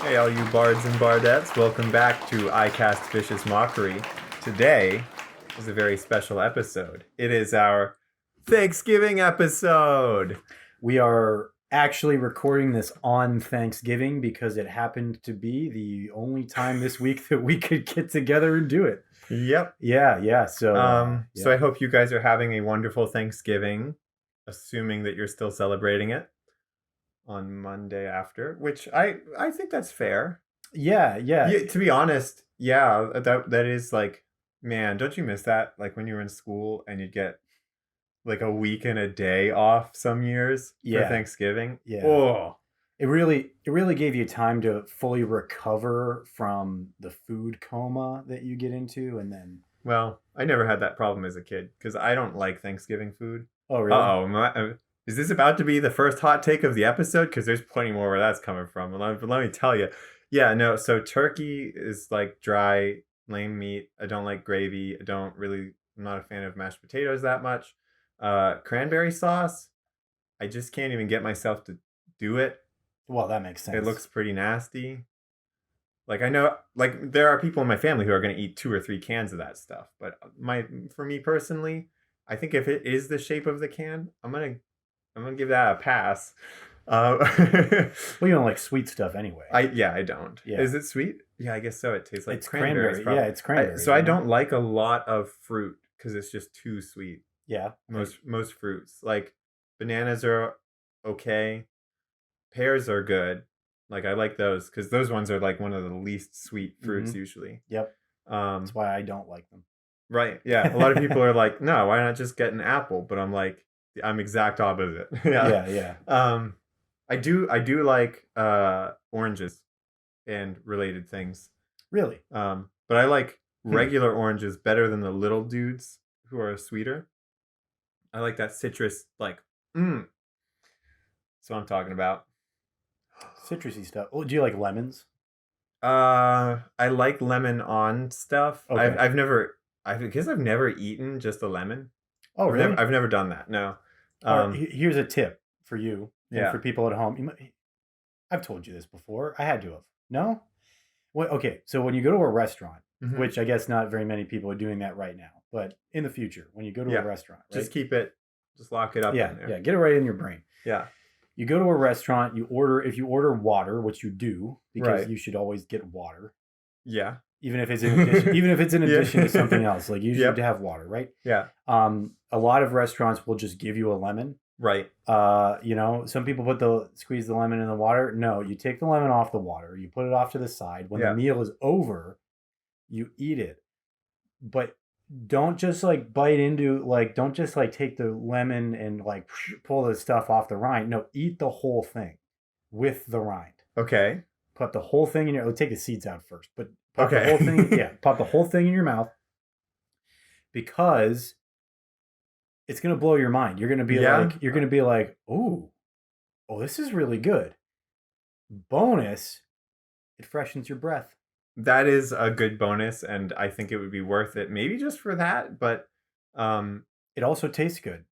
Hey, all you bards and bardettes, welcome back to I Cast Vicious Mockery. Today is a very special episode. It is our Thanksgiving episode. We are actually recording this on Thanksgiving because it happened to be the only time this week that we could get together and do it. Yep. Yeah. So I hope you guys are having a wonderful Thanksgiving, assuming that you're still celebrating it on Monday after, which I think that's fair. Yeah. To be honest, that is like, man, don't you miss that? Like when you were in school and you'd get like a week and a day off some years for Thanksgiving. Yeah. Oh, it really gave you time to fully recover from the food coma that you get into, and then. Well, I never had that problem as a kid because I don't like Thanksgiving food. Oh, really? Is this about to be the first hot take of the episode? Because there's plenty more where that's coming from. But let me tell you. Yeah, no, so turkey is like dry, lame meat. I don't like gravy. I'm not a fan of mashed potatoes that much. Cranberry sauce, I just can't even get myself to do it. Well, that makes sense. It looks pretty nasty. Like I know, like there are people in my family who are going to eat 2 or 3 cans of that stuff. But for me personally, I think if it is the shape of the can, I'm gonna give that a pass. Well, you don't like sweet stuff anyway. I don't. Yeah. Is it sweet? Yeah, I guess so. It tastes like it's cranberry. Yeah, it's cranberry. I don't like a lot of fruit because it's just too sweet. Yeah. Most fruits. Like bananas are okay. Pears are good. Like I like those because those ones are like one of the least sweet fruits usually. Yep. That's why I don't like them. Right. Yeah. A lot of people are like, no, why not just get an apple? But I'm like, I'm exact opposite. Yeah. I do like oranges and related things. Really? But I like regular oranges better than the little dudes who are sweeter. I like that citrus, like, That's what I'm talking about. Citrusy stuff. Oh, do you like lemons? I like lemon on stuff. Okay. I've never eaten just a lemon. Oh, really? I've never done that. No. Here's a tip for you and for people at home. I've told you this before. I had to have. No? Well, okay. So when you go to a restaurant, which I guess not very many people are doing that right now, but in the future, when you go to a restaurant, right? Just lock it up in there. Yeah, get it right in your brain. Yeah. You go to a restaurant, if you order water, which you do, because you should always get water. Yeah. Even if it's in addition, to something else, like you should have water, right? Yeah. A lot of restaurants will just give you a lemon. Right. Some people squeeze the lemon in the water. No, you take the lemon off the water, you put it off to the side. When the meal is over, you eat it. But don't just like bite into, like, don't just like take the lemon and like pull the stuff off the rind. No, eat the whole thing with the rind. Okay. Put the whole thing in take the seeds out first, but pop the whole thing. Pop the whole thing in your mouth, because it's gonna blow your mind. You're gonna be like, oh, this is really good. Bonus, it freshens your breath. That is a good bonus, and I think it would be worth it, maybe just for that. But it also tastes good.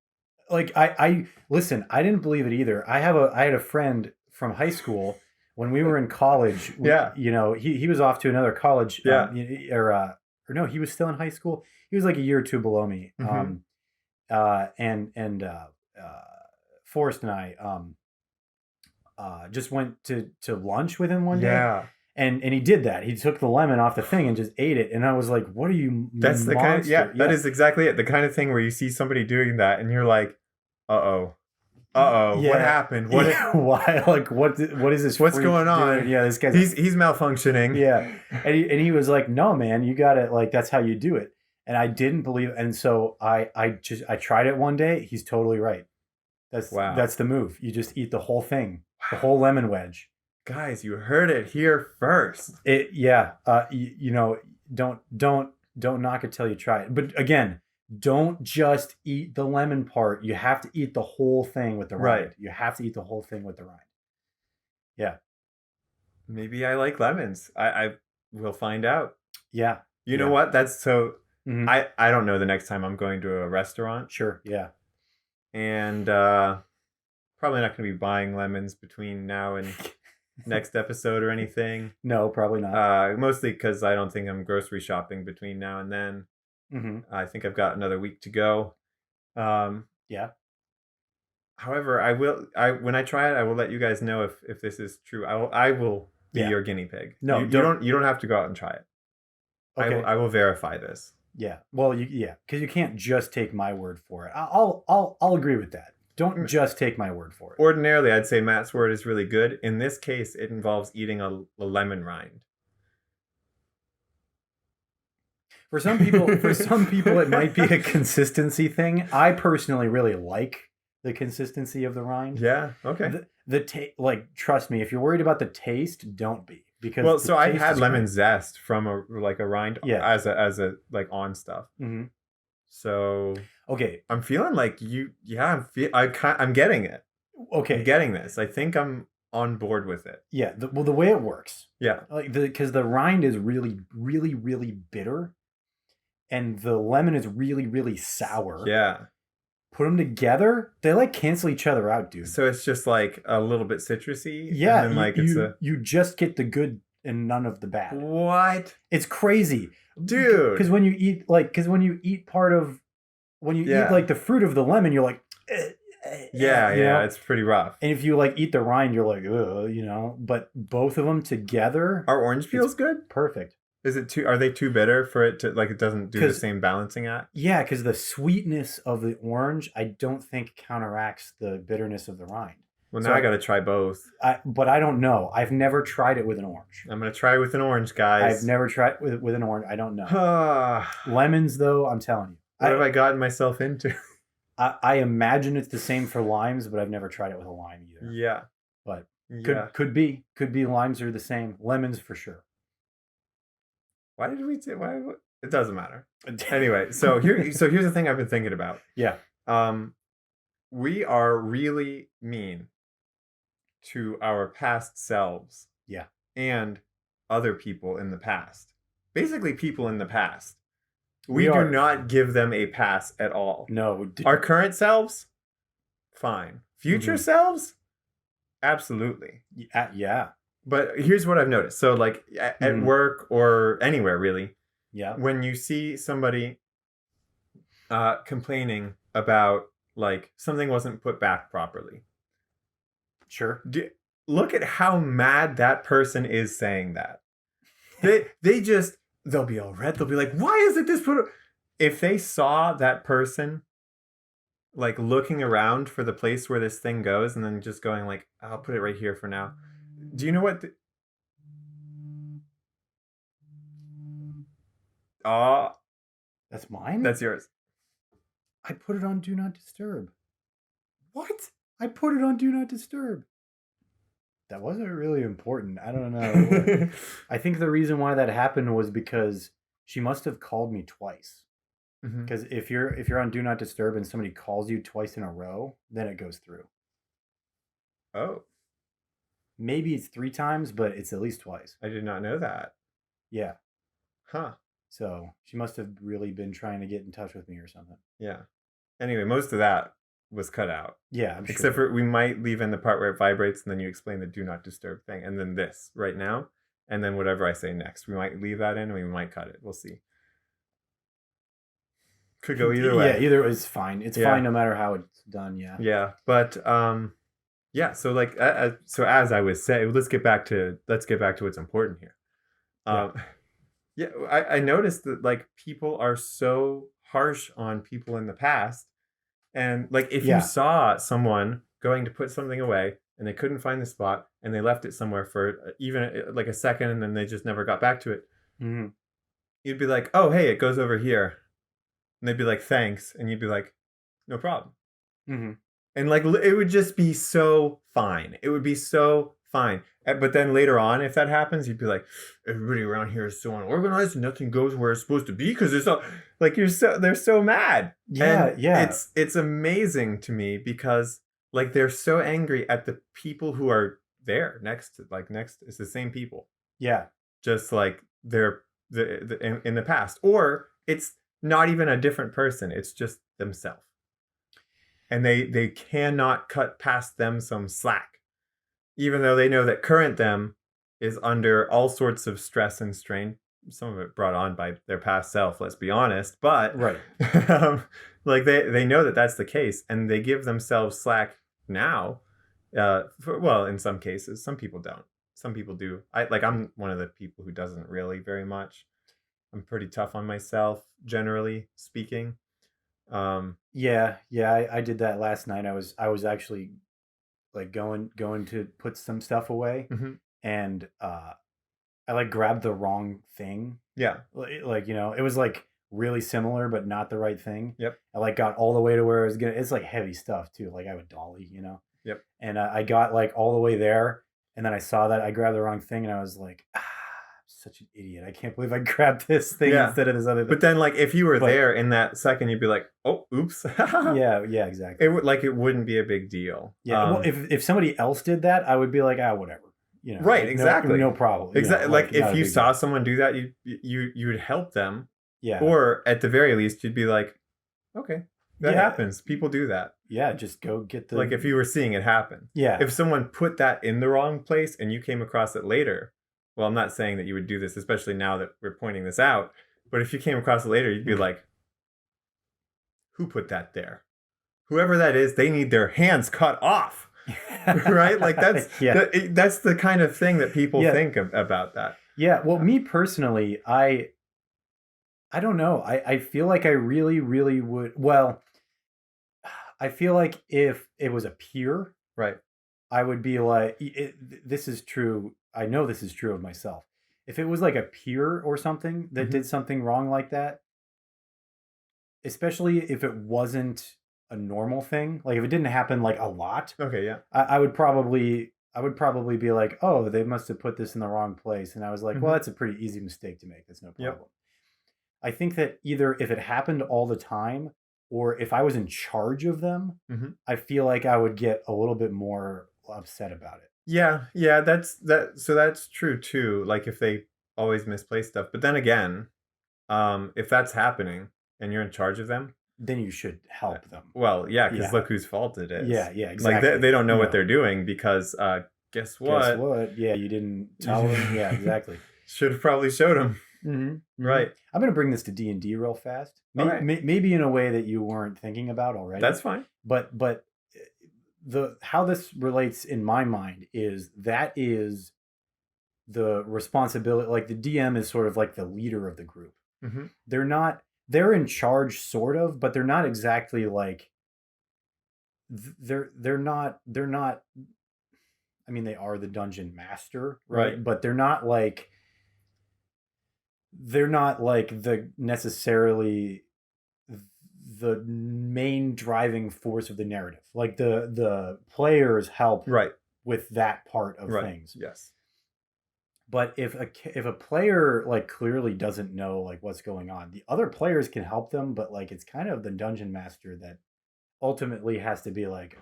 Like I listen. I didn't believe it either. I had a friend from high school. When we were in college, he was off to another college. Or no, he was still in high school. He was like a year or two below me. Forrest and I just went to lunch with him one day. Yeah. And he did that. He took the lemon off the thing and just ate it. And I was like, "What are you?" That's the kind. That is exactly it. The kind of thing where you see somebody doing that, and you're like, "Uh-oh. What happened? Why? Like, what is this? What's going on? Doing? Yeah, this guy's he's malfunctioning. Yeah, and he was like, "No, man, you got it. Like, that's how you do it." And I didn't believe it. And so I tried it one day. He's totally right. That's the move. You just eat the whole thing, the whole lemon wedge. Guys, you heard it here first. Don't knock it till you try it. But again, don't just eat the lemon part. You have to eat the whole thing with the rind. Right. You have to eat the whole thing with the rind. Yeah. Maybe I like lemons. I will find out. Yeah. You know what? That's so... Mm-hmm. I don't know the next time I'm going to a restaurant. Sure, yeah. And probably not going to be buying lemons between now and next episode or anything. No, probably not. Mostly because I don't think I'm grocery shopping between now and then. Mm-hmm. I think I've got another week to go. Yeah. However, when I try it, I will let you guys know if this is true. I will be your guinea pig. No, you don't have to go out and try it. Okay. I will verify this. Yeah. Well, because you can't just take my word for it. I'll agree with that. Don't just take my word for it. Ordinarily, I'd say Matt's word is really good. In this case, it involves eating a lemon rind. For some people, it might be a consistency thing. I personally really like the consistency of the rind. Yeah. Okay. Trust me, if you're worried about the taste, don't be. Because so I had lemon zest from a rind as a on stuff. Mm-hmm. So okay, I'm feeling like I'm getting it. Okay, I'm getting this. I think I'm on board with it. Yeah. The way it works. Yeah. Because the rind is really, really, really bitter, and the lemon is really, really sour. Yeah. Put them together, they cancel each other out, dude. So it's just a little bit citrusy. Yeah, and then, you just get the good and none of the bad. What? It's crazy, dude. Because when you eat eat the fruit of the lemon, you're like, yeah, it's pretty rough. And if you eat the rind, you're like, ugh, But both of them together, are orange peels good? Perfect. Is it are they too bitter for it to it doesn't do the same balancing act? Yeah, because the sweetness of the orange, I don't think counteracts the bitterness of the rind. Well, now I got to try both. But I don't know. I've never tried it with an orange. I'm gonna try it with an orange, guys. I've never tried with an orange. I don't know. Lemons, though, I'm telling you. What have I gotten myself into? I imagine it's the same for limes, but I've never tried it with a lime either. Yeah, but could be limes are the same. Lemons for sure. Why did we say why? It doesn't matter. Anyway, so here's the thing I've been thinking about. Yeah. We are really mean to our past selves. Yeah. And other people in the past. Basically, people in the past. We do not give them a pass at all. No. Our current selves, fine. Future selves, absolutely. Yeah. But here's what I've noticed. So at work or anywhere really. Yeah. When you see somebody complaining about something wasn't put back properly. Sure. Look at how mad that person is saying that. They'll be all red. They'll be like, why isn't this put? If they saw that person looking around for the place where this thing goes and then just going I'll put it right here for now. Do you know what? That's mine? That's yours. I put it on Do Not Disturb. What? I put it on Do Not Disturb. That wasn't really important. I don't know. I think the reason why that happened was because she must have called me twice. Because if you're on Do Not Disturb and somebody calls you twice in a row, then it goes through. Oh. Maybe it's 3 times, but it's at least twice. I did not know that. Yeah. Huh. So she must have really been trying to get in touch with me or something. Yeah. Anyway, most of that was cut out. Yeah, I'm Except for we might leave in the part where it vibrates and then you explain the Do Not Disturb thing. And then this right now. And then whatever I say next. We might leave that in and we might cut it. We'll see. Could go either way. Yeah, either is fine. It's fine no matter how it's done, yeah. Yeah. But yeah, so as I was saying, let's get back to what's important here. I noticed that people are so harsh on people in the past. And if you saw someone going to put something away and they couldn't find the spot and they left it somewhere for even a second and then they just never got back to it, you'd be like, oh, hey, it goes over here. And they'd be like, thanks. And you'd be like, no problem. And it would just be so fine. It would be so fine. But then later on, if that happens, you'd be like, everybody around here is so unorganized and nothing goes where it's supposed to be because it's all they're so mad. Yeah, and it's amazing to me because they're so angry at the people who are there next it's the same people. Yeah. Just they're in the past. Or it's not even a different person. It's just themselves. and they cannot cut past them some slack, even though they know that current them is under all sorts of stress and strain. Some of it brought on by their past self, let's be honest, but Right. like they know that that's the case, and they give themselves slack now. Well, in some cases, some people don't. Some people do. I'm one of the people who doesn't really very much. I'm pretty tough on myself, generally speaking. Yeah, I did that last night. I was actually like going to put some stuff away, and I like grabbed the wrong thing. Yeah. Like, you know, it was like really similar, but not the right thing. Yep. I like got all the way to where I was gonna. It's like heavy stuff too. Like I have a dolly, you know. Yep. And I got like all the way there, and then I saw that I grabbed the wrong thing, and I was like, I'm such an idiot. I can't believe I grabbed this thing instead of this other thing. But then, like, if you were there in that second, you'd be like, oh, oops. yeah, exactly. It wouldn't be a big deal. Yeah. Well, if somebody else did that, I would be like, whatever. You know, right, like, exactly. No problem. Exactly. You know, like if you saw someone do that, you would help them. Yeah. Or at the very least, you'd be like, okay, that happens. People do that. Yeah, just go get the. Like if you were seeing it happen. Yeah. If someone put that in the wrong place and you came across it later, well, I'm not saying that you would do this, especially now that we're pointing this out. But if you came across it later, you'd be like, who put that there? Whoever that is, they need their hands cut off. Right? Like that's the kind of thing that people think about that. Yeah. Well, me personally, I don't know. I feel like I really, really would. Well, I feel like if it was a peer, right, I would be like, this is true. I know this is true of myself. If it was like a peer or something that did something wrong like that, especially if it wasn't a normal thing, like if it didn't happen like a lot, okay, yeah, I would probably be like, oh, they must have put this in the wrong place, and I was like, well, that's a pretty easy mistake to make. That's no problem. Yep. I think that either if it happened all the time, or if I was in charge of them, I feel like I would get a little bit more upset about it. Yeah, so that's true too. Like if they always misplace stuff, but then again, if that's happening and you're in charge of them, then you should help them. Well, yeah, because look whose fault it is. Yeah, exactly. Like they don't know what they're doing because guess what? Guess what? Yeah, you didn't tell them. Yeah, exactly. Should have probably showed them. Right. I'm gonna bring this to D&D real fast. Maybe in a way that you weren't thinking about already. That's fine. But how this relates in my mind is the responsibility. Like the DM is sort of like the leader of the group. They're in charge sort of, but they're not exactly like they're not I mean, they are the dungeon master, right? But they're not like the necessarily the main driving force of the narrative. Like the players help with that part of things. Yes. But if a player like clearly doesn't know like what's going on, the other players can help them, but like it's kind of the dungeon master that ultimately has to be like,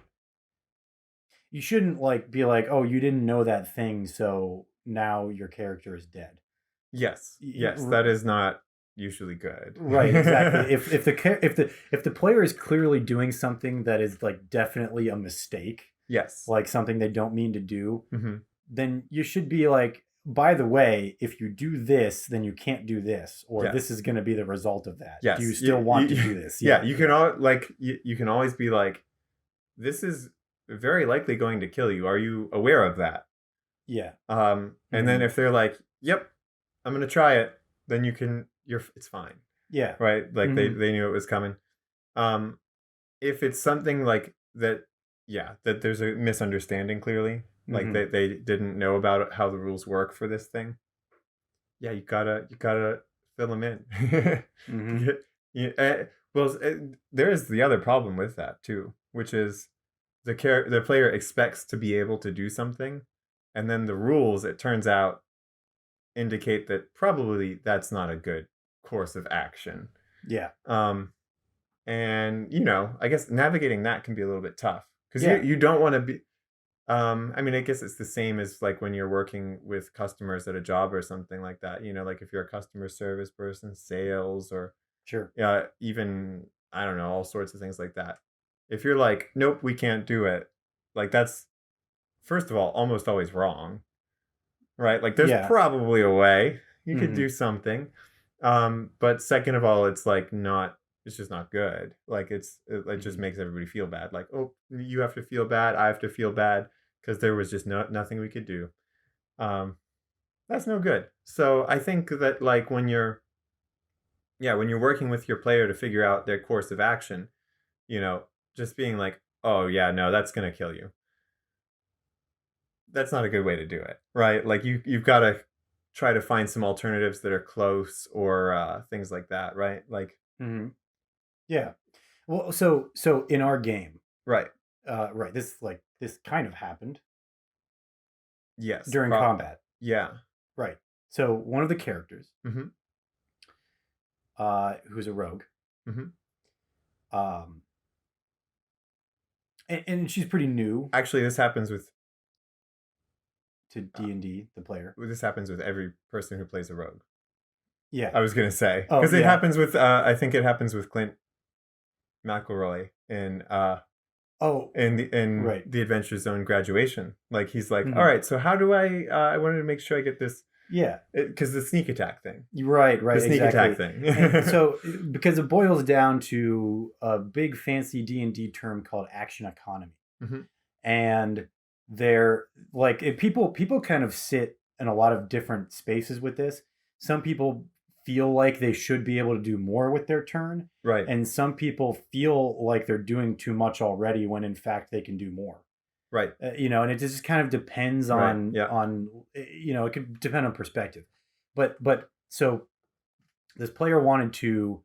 you shouldn't like be like, oh, you didn't know that thing, so now your character is dead. Yes, that is not usually good. Right, exactly. if the player is clearly doing something that is like definitely a mistake, yes, like something they don't mean to do, then you should be like, by the way, if you do this, then you can't do this, or this is going to be the result of that. Yes. Do you still want to do this? Yeah, you can you can always be like, this is very likely going to kill you. Are you aware of that? Yeah. And then if they're like, yep, I'm going to try it, then it's fine. Yeah. Right? Like they knew it was coming. If it's something like that, that there's a misunderstanding clearly, like they didn't know about how the rules work for this thing. Yeah, you gotta fill them in. Well, there is the other problem with that too, which is the player expects to be able to do something, and then the rules, it turns out, indicate that probably that's not a good course of action. Yeah. And I guess navigating that can be a little bit tough because you don't want to be. I mean, I guess it's the same as like when you're working with customers at a job or something like that. Like if you're a customer service person, sales, or sure, even I don't know, all sorts of things like that. If you're like, nope, we can't do it, like that's first of all almost always wrong, right? Like there's probably a way you could do something, but second of all, it's like not. It's just not good. Like it just makes everybody feel bad. Like, oh, you have to feel bad. I have to feel bad because there was just nothing we could do. That's no good. So I think that like when you're working with your player to figure out their course of action, just being like, oh yeah, no, that's gonna kill you. That's not a good way to do it, right? Like you've got to try to find some alternatives that are close or things like that, right? Like, yeah. Well, so in our game, right, this kind of happened. Yes, during combat. Yeah, right. So one of the characters, who's a rogue, and she's pretty new. Actually, this happens with to D&D, the player. This happens with every person who plays a rogue. Yeah, I was gonna say because it happens with. I think it happens with Clint McElroy in the Adventure Zone graduation. Like he's like, all right, so how do I wanted to make sure I get this. Yeah, because the sneak attack thing. Right. The sneak attack thing. And so because it boils down to a big fancy D&D term called action economy, and they're like people kind of sit in a lot of different spaces with this. Some people feel like they should be able to do more with their turn, right? And some people feel like they're doing too much already when in fact they can do more, right? And it just kind of depends on it could depend on perspective, but so this player wanted to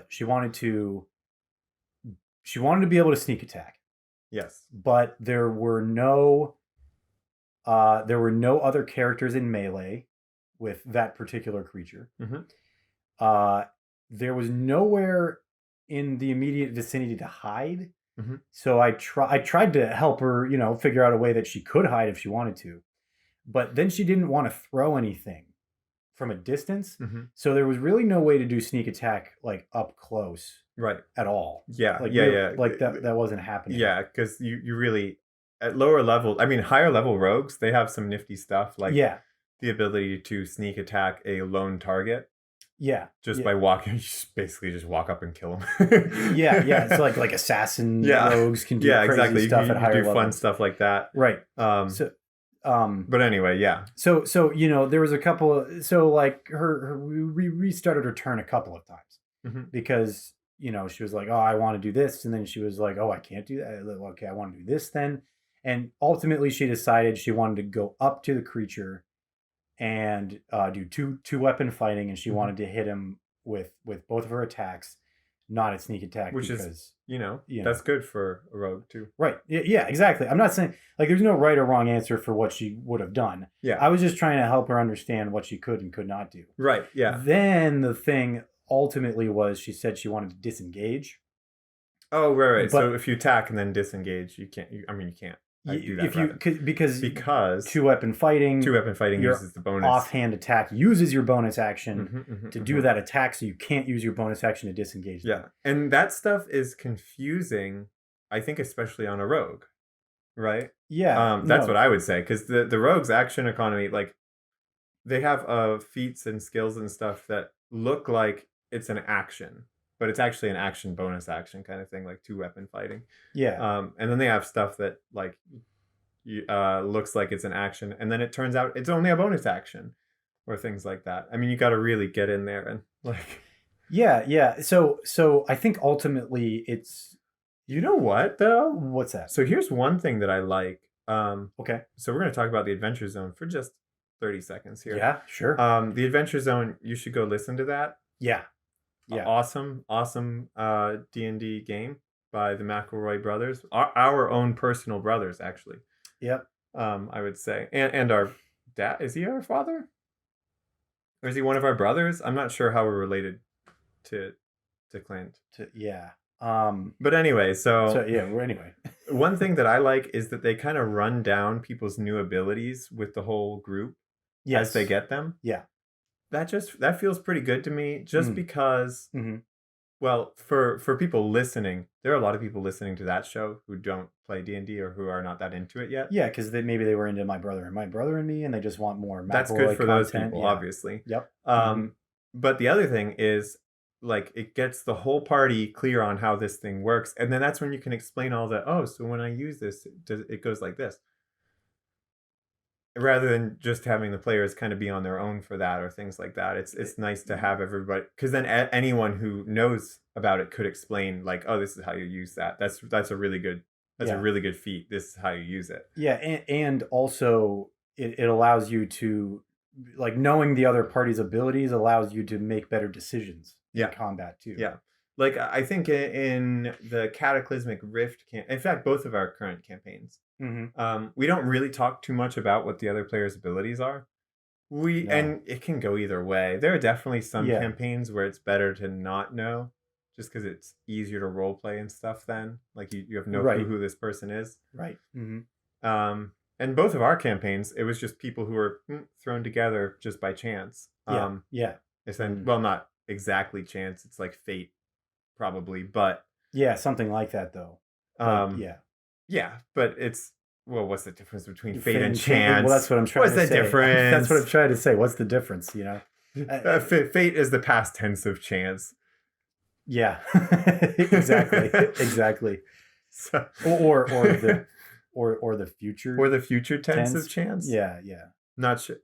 she wanted to be able to sneak attack. Yes, but there were no other characters in melee with that particular creature. There was nowhere in the immediate vicinity to hide. So I tried to help her, figure out a way that she could hide if she wanted to. But then she didn't want to throw anything from a distance. So there was really no way to do sneak attack like up close. Right. At all. Yeah. Like that wasn't happening. Yeah, because you really at lower levels, I mean higher level rogues, they have some nifty stuff like the ability to sneak attack a lone target. Yeah. Just by walking, you basically just walk up and kill them. It's like assassin rogues can do crazy stuff at higher levels. Fun stuff like that. Right. But anyway, yeah. So there was a couple of, so like we restarted her turn a couple of times because she was like, oh, I want to do this, and then she was like, oh, I can't do that. Okay, I want to do this then, and ultimately she decided she wanted to go up to the creature and do two weapon fighting, and she wanted to hit him with both of her attacks, not a sneak attack, which is that's good for a rogue too. Right. Yeah, exactly. I'm not saying like there's no right or wrong answer for what she would have done. Yeah. I was just trying to help her understand what she could and could not do. Right. Yeah. Then the thing ultimately was she said she wanted to disengage. Oh, right. But, so if you attack and then disengage, you can't. You can't. Do that because two weapon fighting uses the bonus. Offhand attack uses your bonus action to do that attack, so you can't use your bonus action to disengage. Yeah, and that stuff is confusing. I think especially on a rogue, right? Yeah, that's what I would say because the rogue's action economy, like they have feats and skills and stuff that look like it's an action, but it's actually an action bonus action kind of thing, like two weapon fighting. Yeah. And then they have stuff that like looks like it's an action, and then it turns out it's only a bonus action, or things like that. I mean, you got to really get in there and like. Yeah. So I think ultimately it's. You know what though? What's that? So here's one thing that I like. Okay. So we're gonna talk about the Adventure Zone for just 30 seconds here. Yeah, sure. The Adventure Zone, you should go listen to that. Yeah. Awesome D&D game by the McElroy brothers, our own personal brothers, actually. Yep. I would say, and our dad. Is he our father, or is he one of our brothers? I'm not sure how we're related to Clint. But anyway, anyway. One thing that I like is that they kind of run down people's new abilities with the whole group as they get them. Yeah. That feels pretty good to me, just because Well, for people listening, there are a lot of people listening to that show who don't play D&D or who are not that into it yet. Yeah, because maybe they were into My Brother and Me, and they just want more That's good for those content. people, obviously. Yep. But the other thing is, like, it gets the whole party clear on how this thing works, and then that's when you can explain all the, oh, so when I use this, it goes like this. Rather than just having the players kind of be on their own for that or things like that. It's nice to have everybody, because then anyone who knows about it could explain, like, oh, this is how you use that. That's a really good a really good feat. This is how you use it. Yeah, and also it allows you to, like, knowing the other party's abilities allows you to make better decisions in combat too. Yeah. Like, I think in the Cataclysmic Rift in fact, both of our current campaigns, we don't really talk too much about what the other players' abilities are. And it can go either way. There are definitely some campaigns where it's better to not know, just because it's easier to role play and stuff then. Like, you have no clue who this person is. Right. And both of our campaigns, it was just people who were thrown together just by chance. Well, not exactly chance. It's like fate, probably, but yeah, something like that though. But it's, well, what's the difference between fate and chance? Well, that's what I'm trying to say. What's the difference? That's what I'm trying to say. What's the difference? You know, fate is the past tense of chance. Yeah, exactly. So, or the future tense of chance. Yeah. Not sure.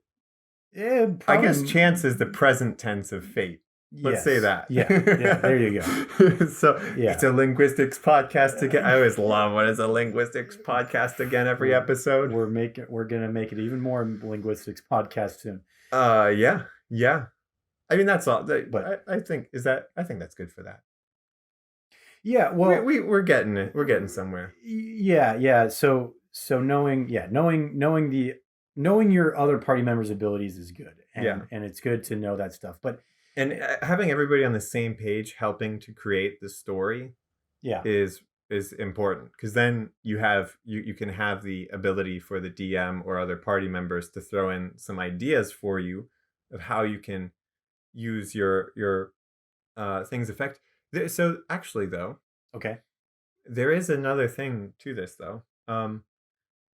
I guess chance is the present tense of fate. Let's say that. Yeah, there you go. So it's a linguistics podcast again. I always love when it's a linguistics podcast again every episode. We're gonna make it even more linguistics podcast soon. Yeah. I mean, that's all. But I think that's good for that. Yeah, well, we're getting it. We're getting somewhere. Yeah. So knowing your other party members' abilities is good, and it's good to know that stuff. But having everybody on the same page, helping to create the story, is important, because then you can have the ability for the DM or other party members to throw in some ideas for you of how you can use your things effect. So actually, though, there is another thing to this, though.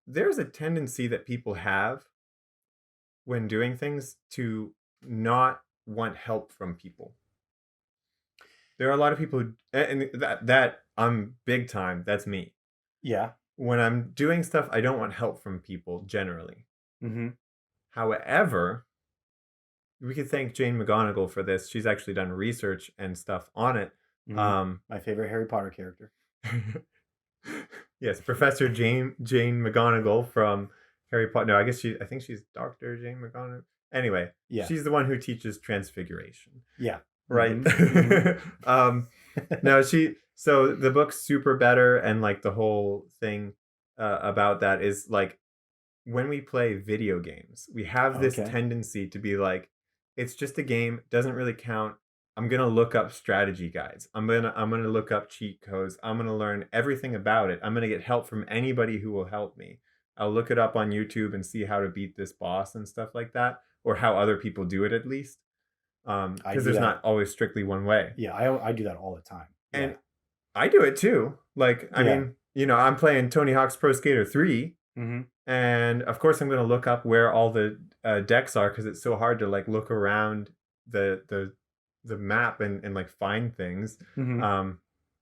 There's a tendency that people have when doing things to not want help from people. There are a lot of people who, and that I'm big time. That's me. Yeah. When I'm doing stuff, I don't want help from people generally. However, we could thank Jane McGonigal for this. She's actually done research and stuff on it. My favorite Harry Potter character. Yes, Professor Jane McGonigal from Harry Potter. No, I think she's Dr. Jane McGonigal. Anyway, she's the one who teaches transfiguration. Yeah. Right. No, so the book's super better, and like the whole thing about that is, like, when we play video games, we have this tendency to be like, it's just a game, doesn't really count. I'm gonna look up strategy guides. I'm gonna look up cheat codes. I'm gonna learn everything about it. I'm gonna get help from anybody who will help me. I'll look it up on YouTube and see how to beat this boss and stuff like that, or how other people do it, at least. Because there's not always strictly one way. Yeah, I do that all the time. And I do it too. Like, I mean, I'm playing Tony Hawk's Pro Skater 3, and of course I'm going to look up where all the decks are, because it's so hard to, like, look around the map and like find things.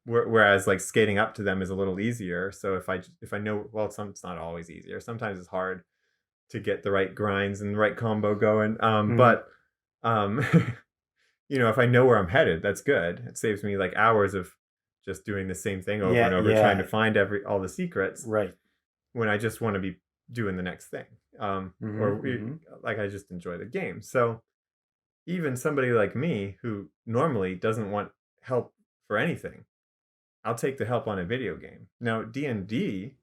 Whereas, like, skating up to them is a little easier. So if I know, well, it's not always easier. Sometimes it's hard to get the right grinds and the right combo going. But if I know where I'm headed, that's good. It saves me, like, hours of just doing the same thing over and over, trying to find all the secrets. Right. When I just want to be doing the next thing. Like, I just enjoy the game. So even somebody like me who normally doesn't want help for anything, I'll take the help on a video game. Now, D&D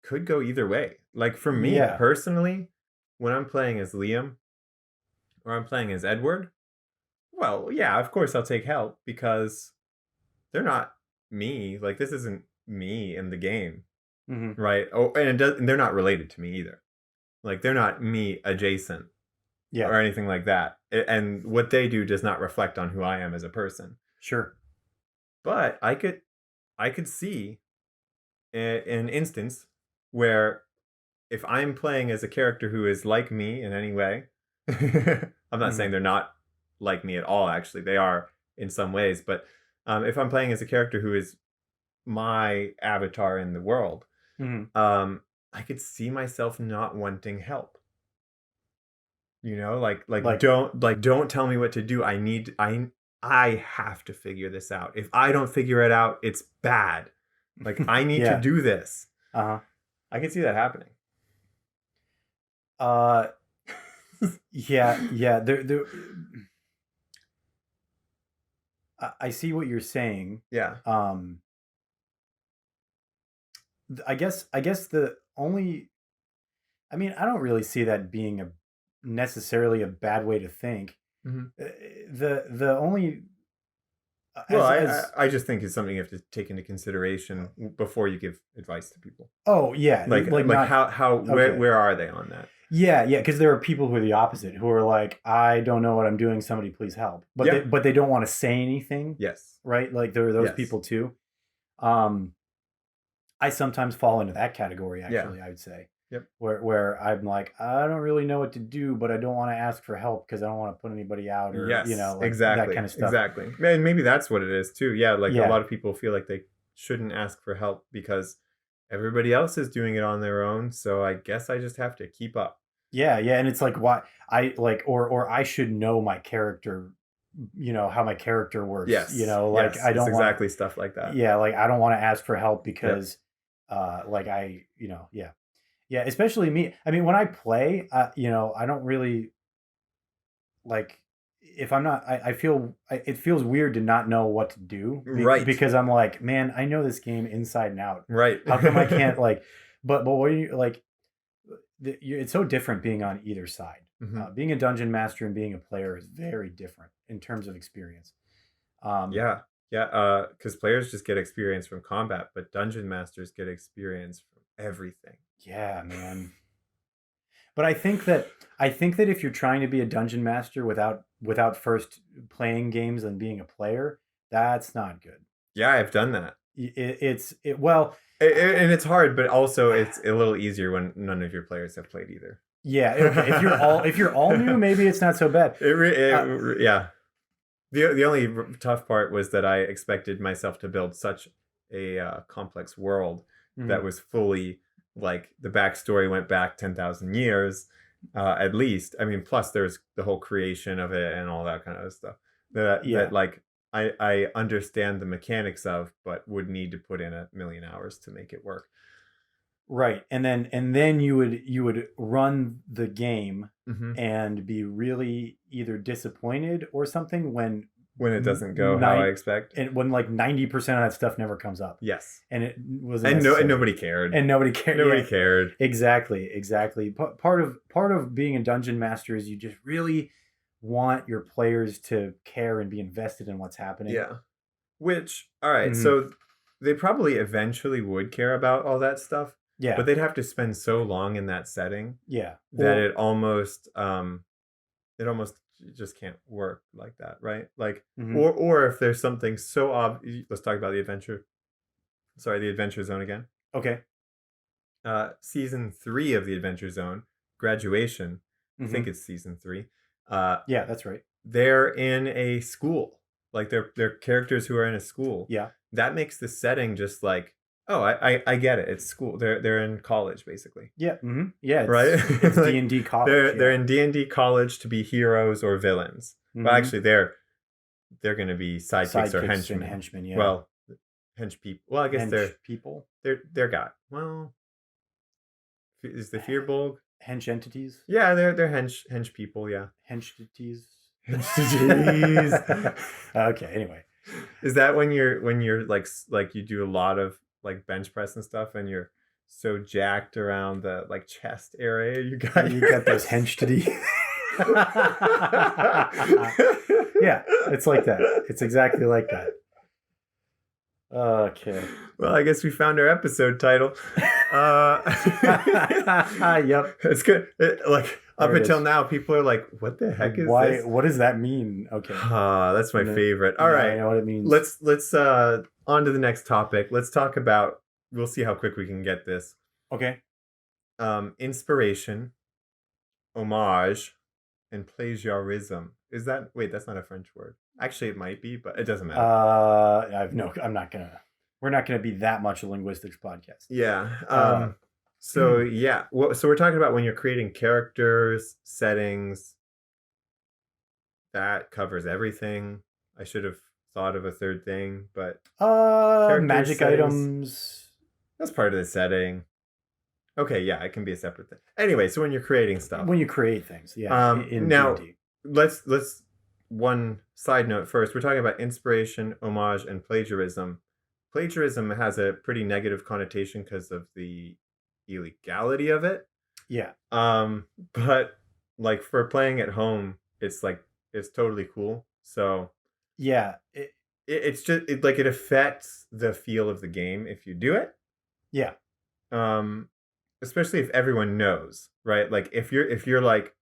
could go either way. Like, for me personally, when I'm playing as Liam or I'm playing as Edward, well, yeah, of course I'll take help, because they're not me. Like, this isn't me in the game, right? Oh, and they're not related to me either. Like, they're not me adjacent, or anything like that. And what they do does not reflect on who I am as a person. Sure. But I could see an instance where if I'm playing as a character who is like me in any way, I'm not saying they're not like me at all, actually. They are in some ways. But if I'm playing as a character who is my avatar in the world, I could see myself not wanting help. You know, like don't tell me what to do. I have to figure this out. If I don't figure it out, it's bad. Like I need to do this. I can see that happening. Yeah. I see what you're saying. Yeah. I guess the only, I mean, I don't really see that being necessarily a bad way to think. The only, I just think it's something you have to take into consideration before you give advice to people. Oh yeah, like where are they on that? Yeah, because there are people who are the opposite, who are like, I don't know what I'm doing. Somebody please help. But they don't want to say anything. Yes. Right. Like there are those people too. I sometimes fall into that category. Actually, I would say. Yep. Where I'm like, I don't really know what to do, but I don't want to ask for help because I don't want to put anybody out, or exactly, that kind of stuff. Exactly. And maybe that's what it is too. Yeah, a lot of people feel like they shouldn't ask for help because everybody else is doing it on their own. So I guess I just have to keep up. Yeah, and it's like why I like, or I should know my character, how my character works. Yes. I don't exactly stuff like that. Yeah, like I don't want to ask for help because, Yeah, especially me. I mean, when I play, I don't really like if I'm not. I feel it feels weird to not know what to do, right? Because I'm like, man, I know this game inside and out, right? How come I can't But what do you like? It's so different being on either side. Being a dungeon master and being a player is very different in terms of experience. Because players just get experience from combat, but dungeon masters get experience from everything. Yeah, man. But I think that if you're trying to be a dungeon master without first playing games and being a player, that's not good. Yeah, I've done that. And it's hard, but also it's a little easier when none of your players have played either. Yeah, okay. If you're all new, maybe it's not so bad. Yeah. The only tough part was that I expected myself to build such a complex world that was fully the backstory went back 10,000 years at least. I mean, plus there's the whole creation of it and all that kind of stuff that I understand the mechanics of, but would need to put in 1,000,000 hours to make it work. Right, and then you would run the game and be really either disappointed or something when it doesn't go how I expect, and when 90% of that stuff never comes up. Yes, and it was and nobody cared. Nobody cared. Nobody cared. Exactly. Part of being a dungeon master is you just really want your players to care and be invested in what's happening. Yeah. Which, all right, so they probably eventually would care about all that stuff. Yeah. But they'd have to spend so long in that setting. Yeah. That it almost just can't work like that, right? Or if there's something so obvious. Let's talk about the adventure zone again. Okay. Season 3 of the Adventure Zone, Graduation. I think it's season 3. Yeah, that's right. They're in a school. They're characters who are in a school. Yeah. That makes the setting just I get it. It's school. They're in college basically. Yeah. Yeah. It's D&D college. They're in D&D college to be heroes or villains. But actually, they're going to be sidekicks or henchmen. Henchmen. Yeah. Well, hench people. Well, I guess they're people. They're got. Well, is the Fearbolg Henchtitties? Yeah, they're hench people. Yeah. Henchtitties. Henchtitties. Okay. Anyway, is that when you're you do a lot of bench press and stuff, and you're so jacked around the chest area? You got those Henchtitties. Yeah, it's like that. It's exactly like that. Okay. Well, I guess we found our episode title. Yep. It's good. Up until now, people are like, "What the heck is Why? this?" What does that mean? Okay, that's my favorite. All right, I know what it means. Let's on to the next topic. Let's talk about. We'll see how quick we can get this. Okay. Inspiration, homage, and plagiarism. Is that that's not a French word. Actually, it might be, but it doesn't matter. I'm not gonna. We're not gonna be that much a linguistics podcast. Yeah. So yeah. So we're talking about when you're creating characters, settings. That covers everything. I should have thought of a third thing, but magic items. That's part of the setting. Okay, yeah, it can be a separate thing. Anyway, so when you're creating stuff, when you create things, yeah. Now, let's one side note first. We're talking about inspiration, homage, and plagiarism. Plagiarism has a pretty negative connotation because of the illegality of it. Yeah. But like for playing at home, it's totally cool. So yeah, it's just it affects the feel of the game if you do it. Yeah. Especially if everyone knows, right? Like if you're like,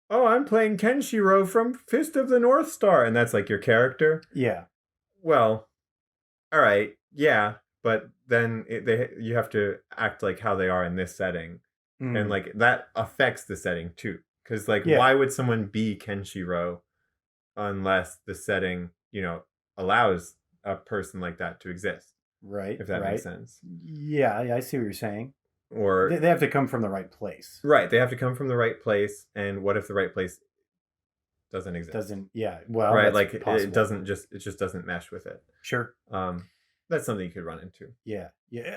oh, I'm playing Kenshiro from Fist of the North Star, and that's like your character. Yeah. Well, all right, yeah, but then you have to act like how they are in this setting, and like that affects the setting too. Because like, why would someone be Kenshiro unless the setting, allows a person like that to exist? Right. If that makes sense. Yeah, I see what you're saying. Or they have to come from the right place. Right. They have to come from the right place. And what if the right place doesn't exist? Well, right. Like possible. It just doesn't mesh with it. Sure. That's something you could run into. Yeah.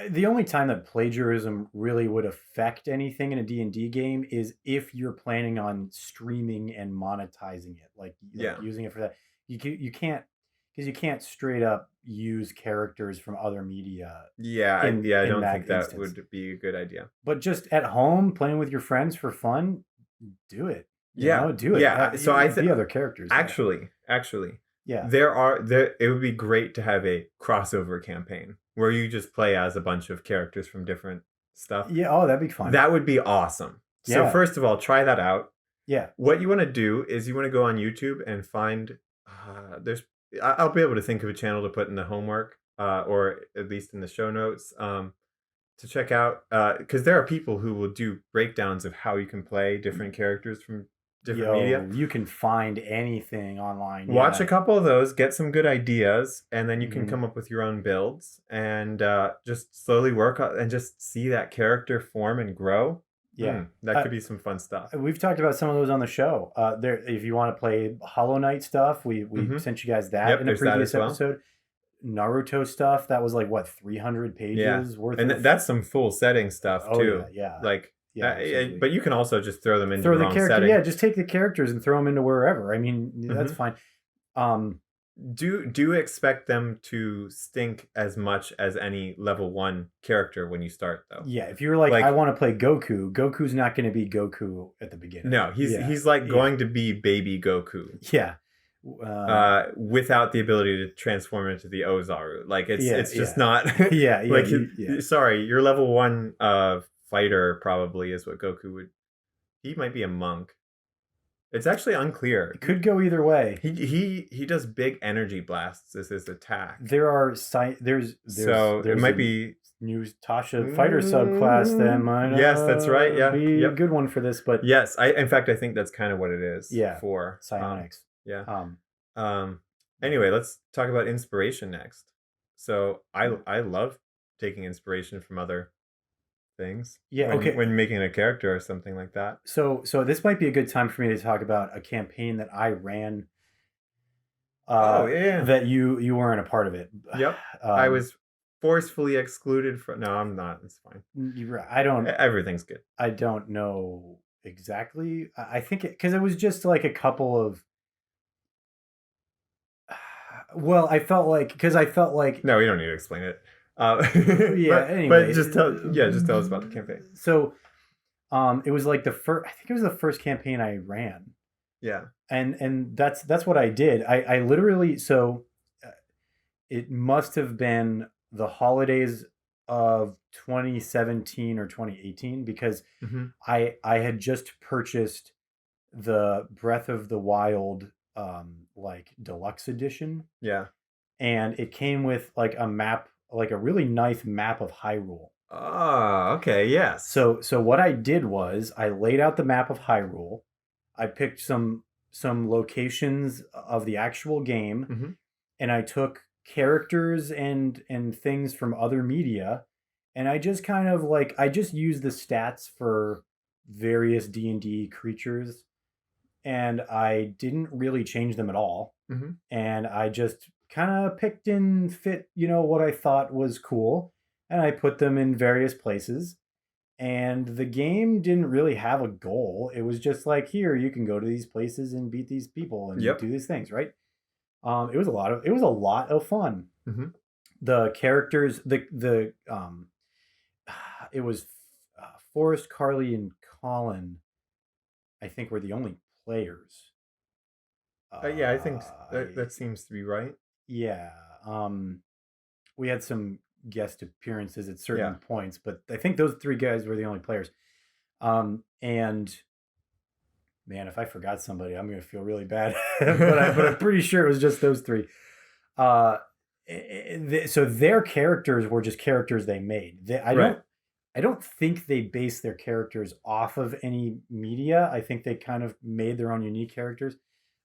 The only time that plagiarism really would affect anything in a D&D game is if you're planning on streaming and monetizing it, like using it for that. You can't, because you can't straight up use characters from other media. Yeah, I don't think that would be a good idea. But just at home playing with your friends for fun, do it. Do it. Yeah. So I think the other characters. Actually. Yeah. It would be great to have a crossover campaign where you just play as a bunch of characters from different stuff. Yeah, that'd be fun. That would be awesome. Yeah. So first of all, try that out. Yeah. What you want to do is you want to go on YouTube and find I'll be able to think of a channel to put in the homework or at least in the show notes to check out because there are people who will do breakdowns of how you can play different characters from different media. You can find anything online. Watch a couple of those, get some good ideas, and then you can come up with your own builds and just slowly work on and just see that character form and grow. Yeah, that could be some fun stuff. We've talked about some of those on the show. If you want to play Hollow Knight stuff, we sent you guys that in a previous episode. Naruto stuff, that was like what, 300 pages worth. And that's some full setting stuff too. Yeah. Like but you can also just throw them into the wrong setting. Yeah, just take the characters and throw them into wherever. I mean, that's fine. Do expect them to stink as much as any level 1 character when you start though. Yeah, if you're like I want to play Goku, Goku's not going to be Goku at the beginning. No, he's like going to be baby Goku. Yeah. Without the ability to transform into the Ozaru. Like it's just not sorry, your level 1 fighter probably is what Goku would. He might be a monk. It's actually unclear. It could go either way. He does big energy blasts as his attack. There might be new Tasha fighter subclass that might yes, that's right. Yeah, be a good one for this. But yes, in fact I think that's kind of what it is. Yeah, for psionics. Anyway, let's talk about inspiration next. So I love taking inspiration from other things. Yeah, when making a character or something like that. So this might be a good time for me to talk about a campaign that I ran. That you weren't a part of it. Yep. I was forcefully excluded from. No, I'm not. It's fine. I don't. Everything's good. I don't know exactly. I think because it was just like a couple of. Well, I felt like no, we don't need to explain it. Anyway, but just tell us about the campaign. So, it was like I think it was the first campaign I ran. Yeah, and that's what I did. I literally it must have been the holidays of 2017 or 2018 because Hmm. I had just purchased the Breath of the Wild like deluxe edition, Yeah. and it came with like a map, like a really nice map of Hyrule. Oh, okay. Yes. So what I did was I laid out the map of Hyrule. I picked some locations of the actual game, Hmm. and I took characters and things from other media, and I just kind of like I just used the stats for various D&D creatures, and I didn't really change them at all. Hmm. And I just kind of picked and fit, what I thought was cool, and I put them in various places. And the game didn't really have a goal. It was just like, here, you can go to these places and beat these people and Yep. do these things, right? It was a lot of fun. Hmm. The characters, it was Forrest, Carly, and Colin. I think were the only players. Yeah, I think I that seems to be right. Yeah. We had some guest appearances at certain Yeah. points, but I think those three guys were the only players. And man, if I forgot somebody, I'm gonna feel really bad. But I'm pretty sure it was just those three. Uh, so their characters were just characters they made. Right. I don't think they based their characters off of any media. I think they kind of made their own unique characters,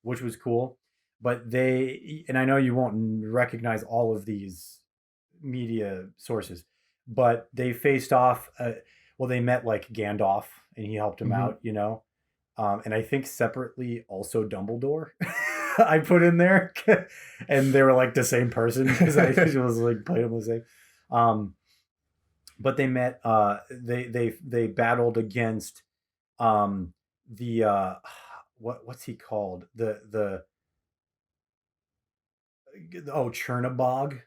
which was cool. But and I know you won't recognize all of these media sources, but they faced off. Well, they met like Gandalf, and he helped him Hmm. out. And I think separately also Dumbledore. I put in there, and they were like the same person because I was like playing them the same. Um, but they met. They battled against the what's he called, the Chernabog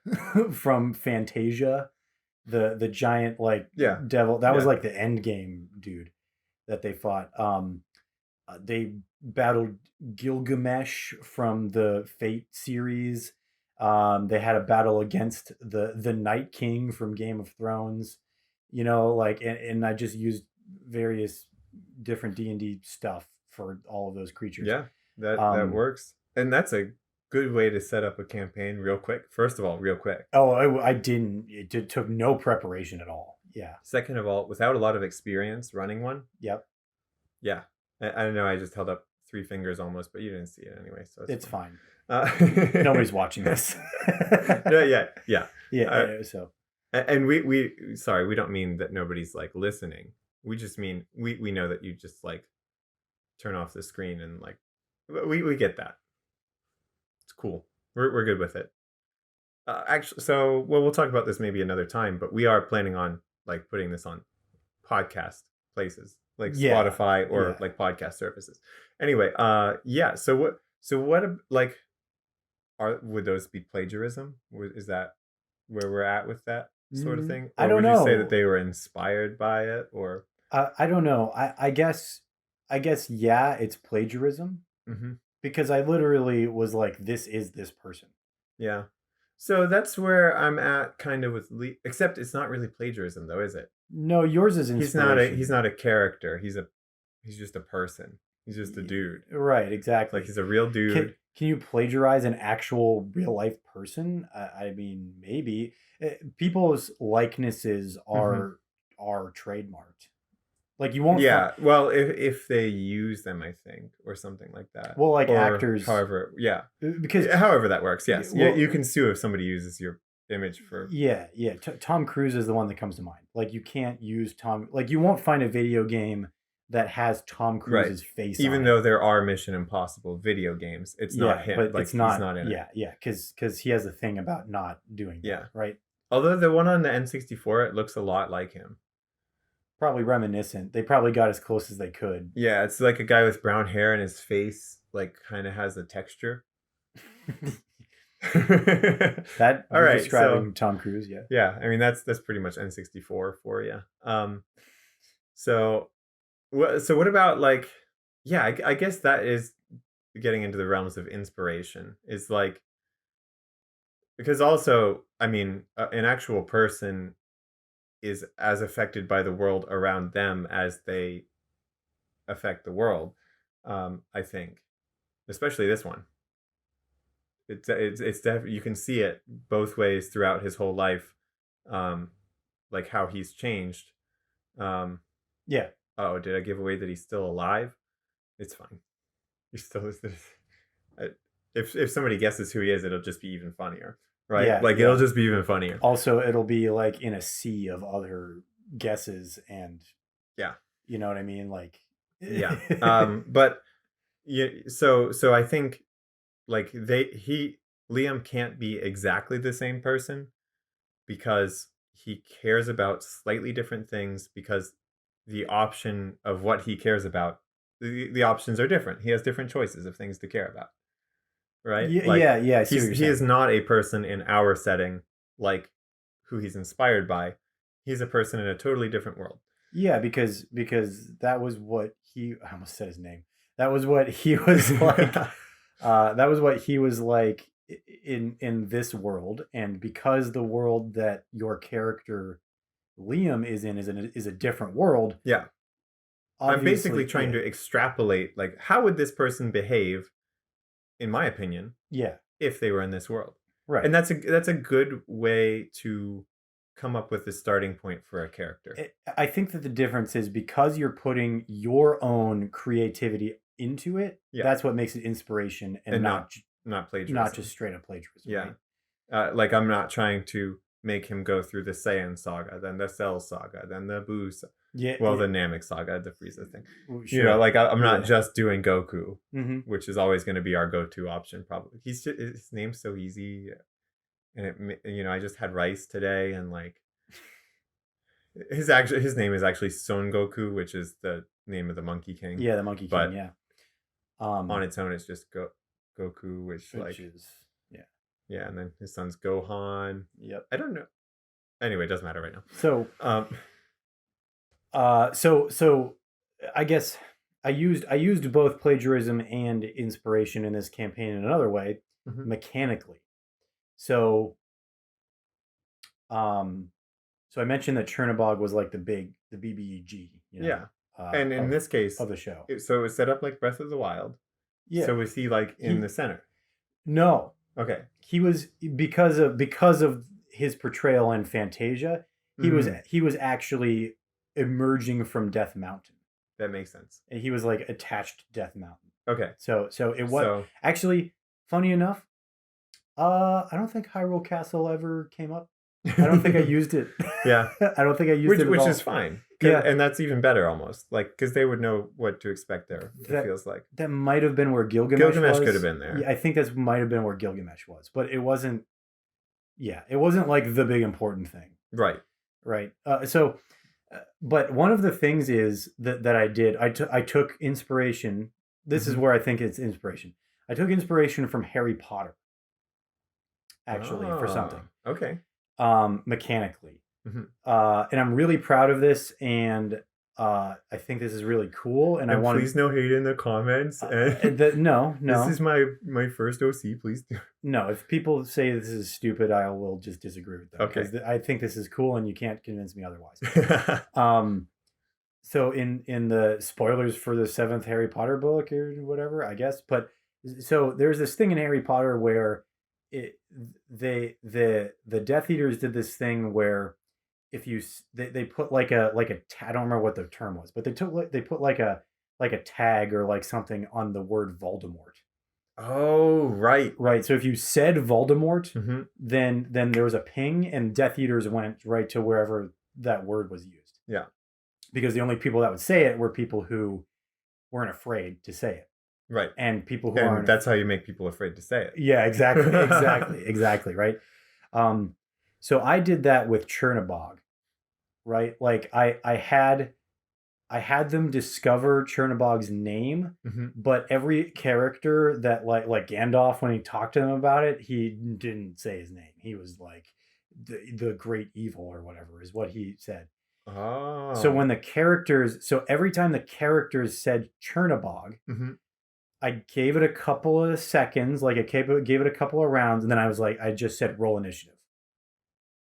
from Fantasia, the giant like Yeah. devil. That was Yeah. like the end game dude that they fought. They battled Gilgamesh from the Fate series. They had a battle against the Night King from Game of Thrones. Like, and I just used various different D&D stuff for all of those creatures. Yeah. That Um, works, and that's a good way to set up a campaign real quick. First of all, real quick. oh, I didn't. Took no preparation at all. Yeah. Second of all, without a lot of experience running one, Yep. yeah. I don't know. I just held up three fingers almost, but you didn't see it anyway, so it's It's fine. fine. Uh, Nobody's watching this. no, yeah, yeah. Yeah. So And we sorry, we don't mean that nobody's like listening. We just mean we know that you just like turn off the screen and like we get that. It's cool. We're good with it. Actually, so well, we'll talk about this maybe another time, but we are planning on like putting this on podcast places like yeah, Spotify or yeah. like podcast services. Anyway, yeah. So what like would those be plagiarism? Is that where we're at with that sort of thing, I or don't would you say that know. they were inspired by it, or? I don't know. I guess yeah, it's plagiarism Hmm. because I literally was like, this is this person. Yeah. So that's where I'm at, kind of with except it's not really plagiarism, though, is it? No, yours is He's inspiration. not a character. He's just a person. He's just a dude. Right, Like exactly. he's a real Can dude. can you plagiarize an actual real life person? I mean, maybe. People's likenesses Hmm. are trademarked. Like you won't find Yeah. Well, if they use them, I think, or something like that, well, like or actors, however, yeah, because however that works. Yes. Yeah. well, You can sue if somebody uses your image for. yeah, yeah. Tom Cruise is the one that comes to mind. Like you can't use Tom. Like you won't find a video game that has Tom Right. Cruise's face on Even it. though there are Mission Impossible video games, it's not Yeah, him. but Like it's he's not. not in it. Yeah, yeah, because he has a thing about not doing that, Yeah. right? Although the one on the N64, it looks a lot like him. Probably reminiscent. They probably got as close as they could. Yeah, it's like a guy with brown hair and his face like kind of has a texture. That All you're right, so describing Tom Cruise, yeah. yeah, I mean that's pretty much N64 for you. So what about like yeah, I guess that is getting into the realms of inspiration. Is like because also, I mean, an actual person is as affected by the world around them as they affect the world. I think, especially this one. It's definitely, you can see it both ways throughout his whole life, like how he's changed. Yeah. Oh, did I give away that he's still alive? It's fine. He still is. If somebody guesses who he is, it'll just be even funnier, right? Yeah, like yeah. it'll just be even funnier. Also, it'll be like in a sea of other guesses, and yeah, you know what I mean. Like, yeah. But yeah, so I think like Liam can't be exactly the same person because he cares about slightly different things, because the option of what he cares about, the options are different. He has different choices of things to care about, right? Yeah, like, yeah. I see what you're he saying. is not a person in our setting like who he's inspired by. He's a person in a totally different world. Yeah, because that was what he. I almost said his name. That was what he was like. That was what he was like in this world, and because the world that your character Liam is in is a different world. Yeah, I'm basically trying to extrapolate, like, how would this person behave, in my opinion, if they were in this world, right? And that's a good way to come up with the starting point for a character. I think that the difference is because you're putting your own creativity into it. Yeah. That's what makes it inspiration and not plagiarism. Not just straight up plagiarism. Yeah. Right? Like, I'm not trying to make him go through the Saiyan saga, then the Cell saga, then the Buu saga. Yeah. Well, the Namek saga, the Frieza thing. Sure. You know, like, I'm not just doing Goku, which is always going to be our go-to option, probably. His name's so easy. And I just had rice today, and like his name is actually Son Goku, which is the name of the Monkey King. Yeah, the Monkey King. Yeah. On its own, it's just Goku, which is yeah, and then his son's Gohan. Yep. I don't know. Anyway, it doesn't matter right now. So I guess I used both plagiarism and inspiration in this campaign in another way, mechanically. So I mentioned that Chernobog was like the BBEG. And in this case of the show. So it was set up like Breath of the Wild. Yeah. So was he like in the center? No. Okay. He was because of his portrayal in Fantasia. He was actually emerging from Death Mountain. That makes sense. And he was like attached to Death Mountain. Okay. So it was actually, funny enough, I don't think Hyrule Castle ever came up. I don't think I used it. Yeah. I don't think I used it at which all. Is fine. Yeah. And that's even better almost. Like, because they would know what to expect there, it feels like. That might have been where Gilgamesh was. could have been there. Yeah, I think that might have been where Gilgamesh was. But it wasn't, it wasn't like the big important thing. Right. Right. But one of the things is that I did, I took inspiration. This is where I think it's inspiration. I took inspiration from Harry Potter, actually, for something. Okay. Mechanically. And I'm really proud of this, and I think this is really cool. And I want please no hate in the comments. No. This is my first OC. Please do. No, if people say this is stupid, I will just disagree with them. Okay. Because I think this is cool, and you can't convince me otherwise. So in the spoilers for the 7th Harry Potter book or whatever, I guess. But so there's this thing in Harry Potter where the Death Eaters did this thing where if they put like a I don't remember what the term was, but they put like a tag or like something on the word Voldemort. Oh, right. So if you said Voldemort, then there was a ping, and Death Eaters went right to wherever that word was used. Yeah. Because the only people that would say it were people who weren't afraid to say it. Right. And people who aren't. That's how you make people afraid to say it. Yeah, exactly. Exactly. Right. So I did that with Chernobog, right? Like I had them discover Chernobog's name, but every character that like Gandalf, when he talked to them about it, he didn't say his name. He was like the great evil or whatever is what he said. Oh. So every time the characters said Chernobog, I gave it a couple of seconds, like I gave it a couple of rounds, and then I was like, I just said roll initiative.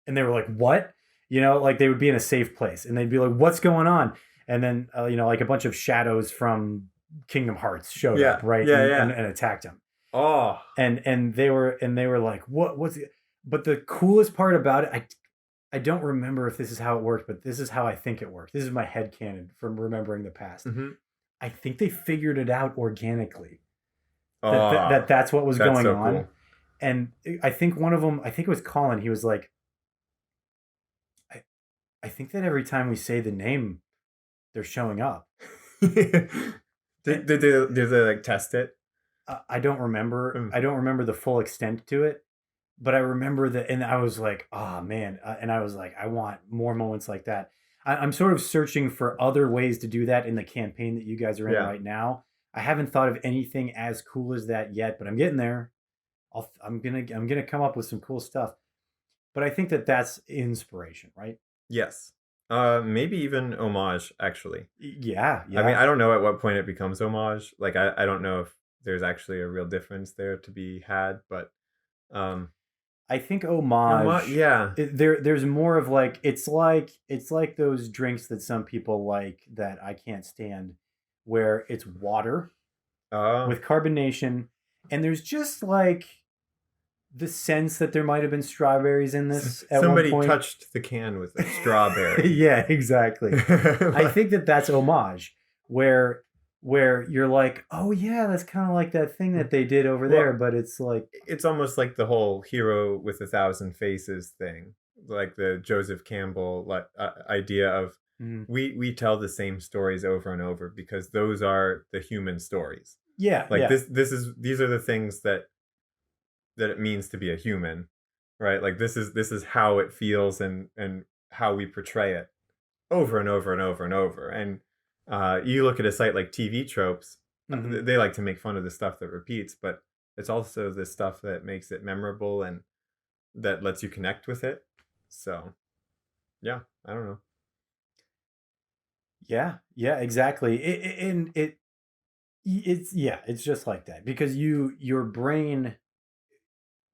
And they were like, what? You know, like they would be in a safe place and they'd be like, "What's going on?" And then you know, like a bunch of shadows from Kingdom Hearts showed Yeah. up, right? Yeah, yeah. And attacked him. Oh, And they were like, what's it? But the coolest part about it, I don't remember if this is how it worked, but this is how I think it worked. This is my headcanon from remembering the past. I think they figured it out organically. That's what was going on. Cool. And I think one of them, I think it was Colin, he was like, I think that every time we say the name, they're showing up. Did they like test it? I don't remember. I don't remember the full extent to it, but I remember that, and I was like, oh man, and I was like, I want more moments like that. I'm sort of searching for other ways to do that in the campaign that you guys are in right now. I haven't thought of anything as cool as that yet, but I'm getting there. I'm gonna come up with some cool stuff. But I think that that's inspiration, right? Yes. Maybe even homage, actually. Yeah. I mean, I don't know at what point it becomes homage. Like, I don't know if there's actually a real difference there to be had, but I think homage. Yeah. There's more of like it's like those drinks that some people like that I can't stand, where it's water with carbonation, and there's just like the sense that there might have been strawberries in this. Somebody touched the can with a strawberry. Yeah, exactly. I think that that's homage, where you're like, oh yeah, that's kind of like that thing that they did over there, but it's like, it's almost like the whole hero with 1,000 faces thing, like the Joseph Campbell idea of we tell the same stories over and over because those are the human stories. Yeah, like these are the things that it means to be a human, right? Like this is how it feels and how we portray it over and over and over and over. And you look at a site like TV Tropes, they like to make fun of the stuff that repeats, but it's also the stuff that makes it memorable and that lets you connect with it. So yeah, I don't know. Yeah, exactly. It's just like that because your brain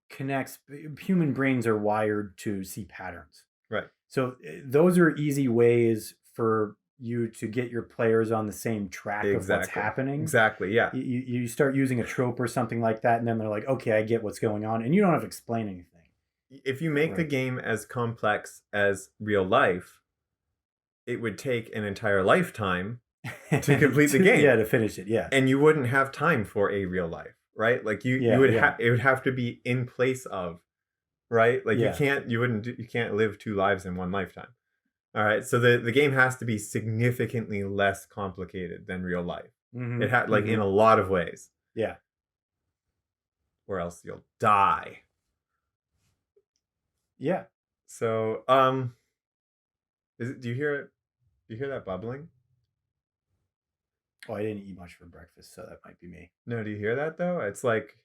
connects. Human brains are wired to see patterns, right? So those are easy ways for you to get your players on the same track of what's happening. Exactly, yeah. You start using a trope or something like that, and then they're like, okay, I get what's going on, and you don't have to explain anything. If you make the game as complex as real life, it would take an entire lifetime to complete the game. Yeah, to finish it, yeah. And you wouldn't have time for a real life. Right, like you would it would have to be in place of, right? Like you can't live two lives in one lifetime. All right, so the game has to be significantly less complicated than real life. It had like in a lot of ways. Yeah, or else you'll die. Yeah. So do you hear it? Do you hear that bubbling? Oh, I didn't eat much for breakfast, so that might be me. No, do you hear that though? It's like,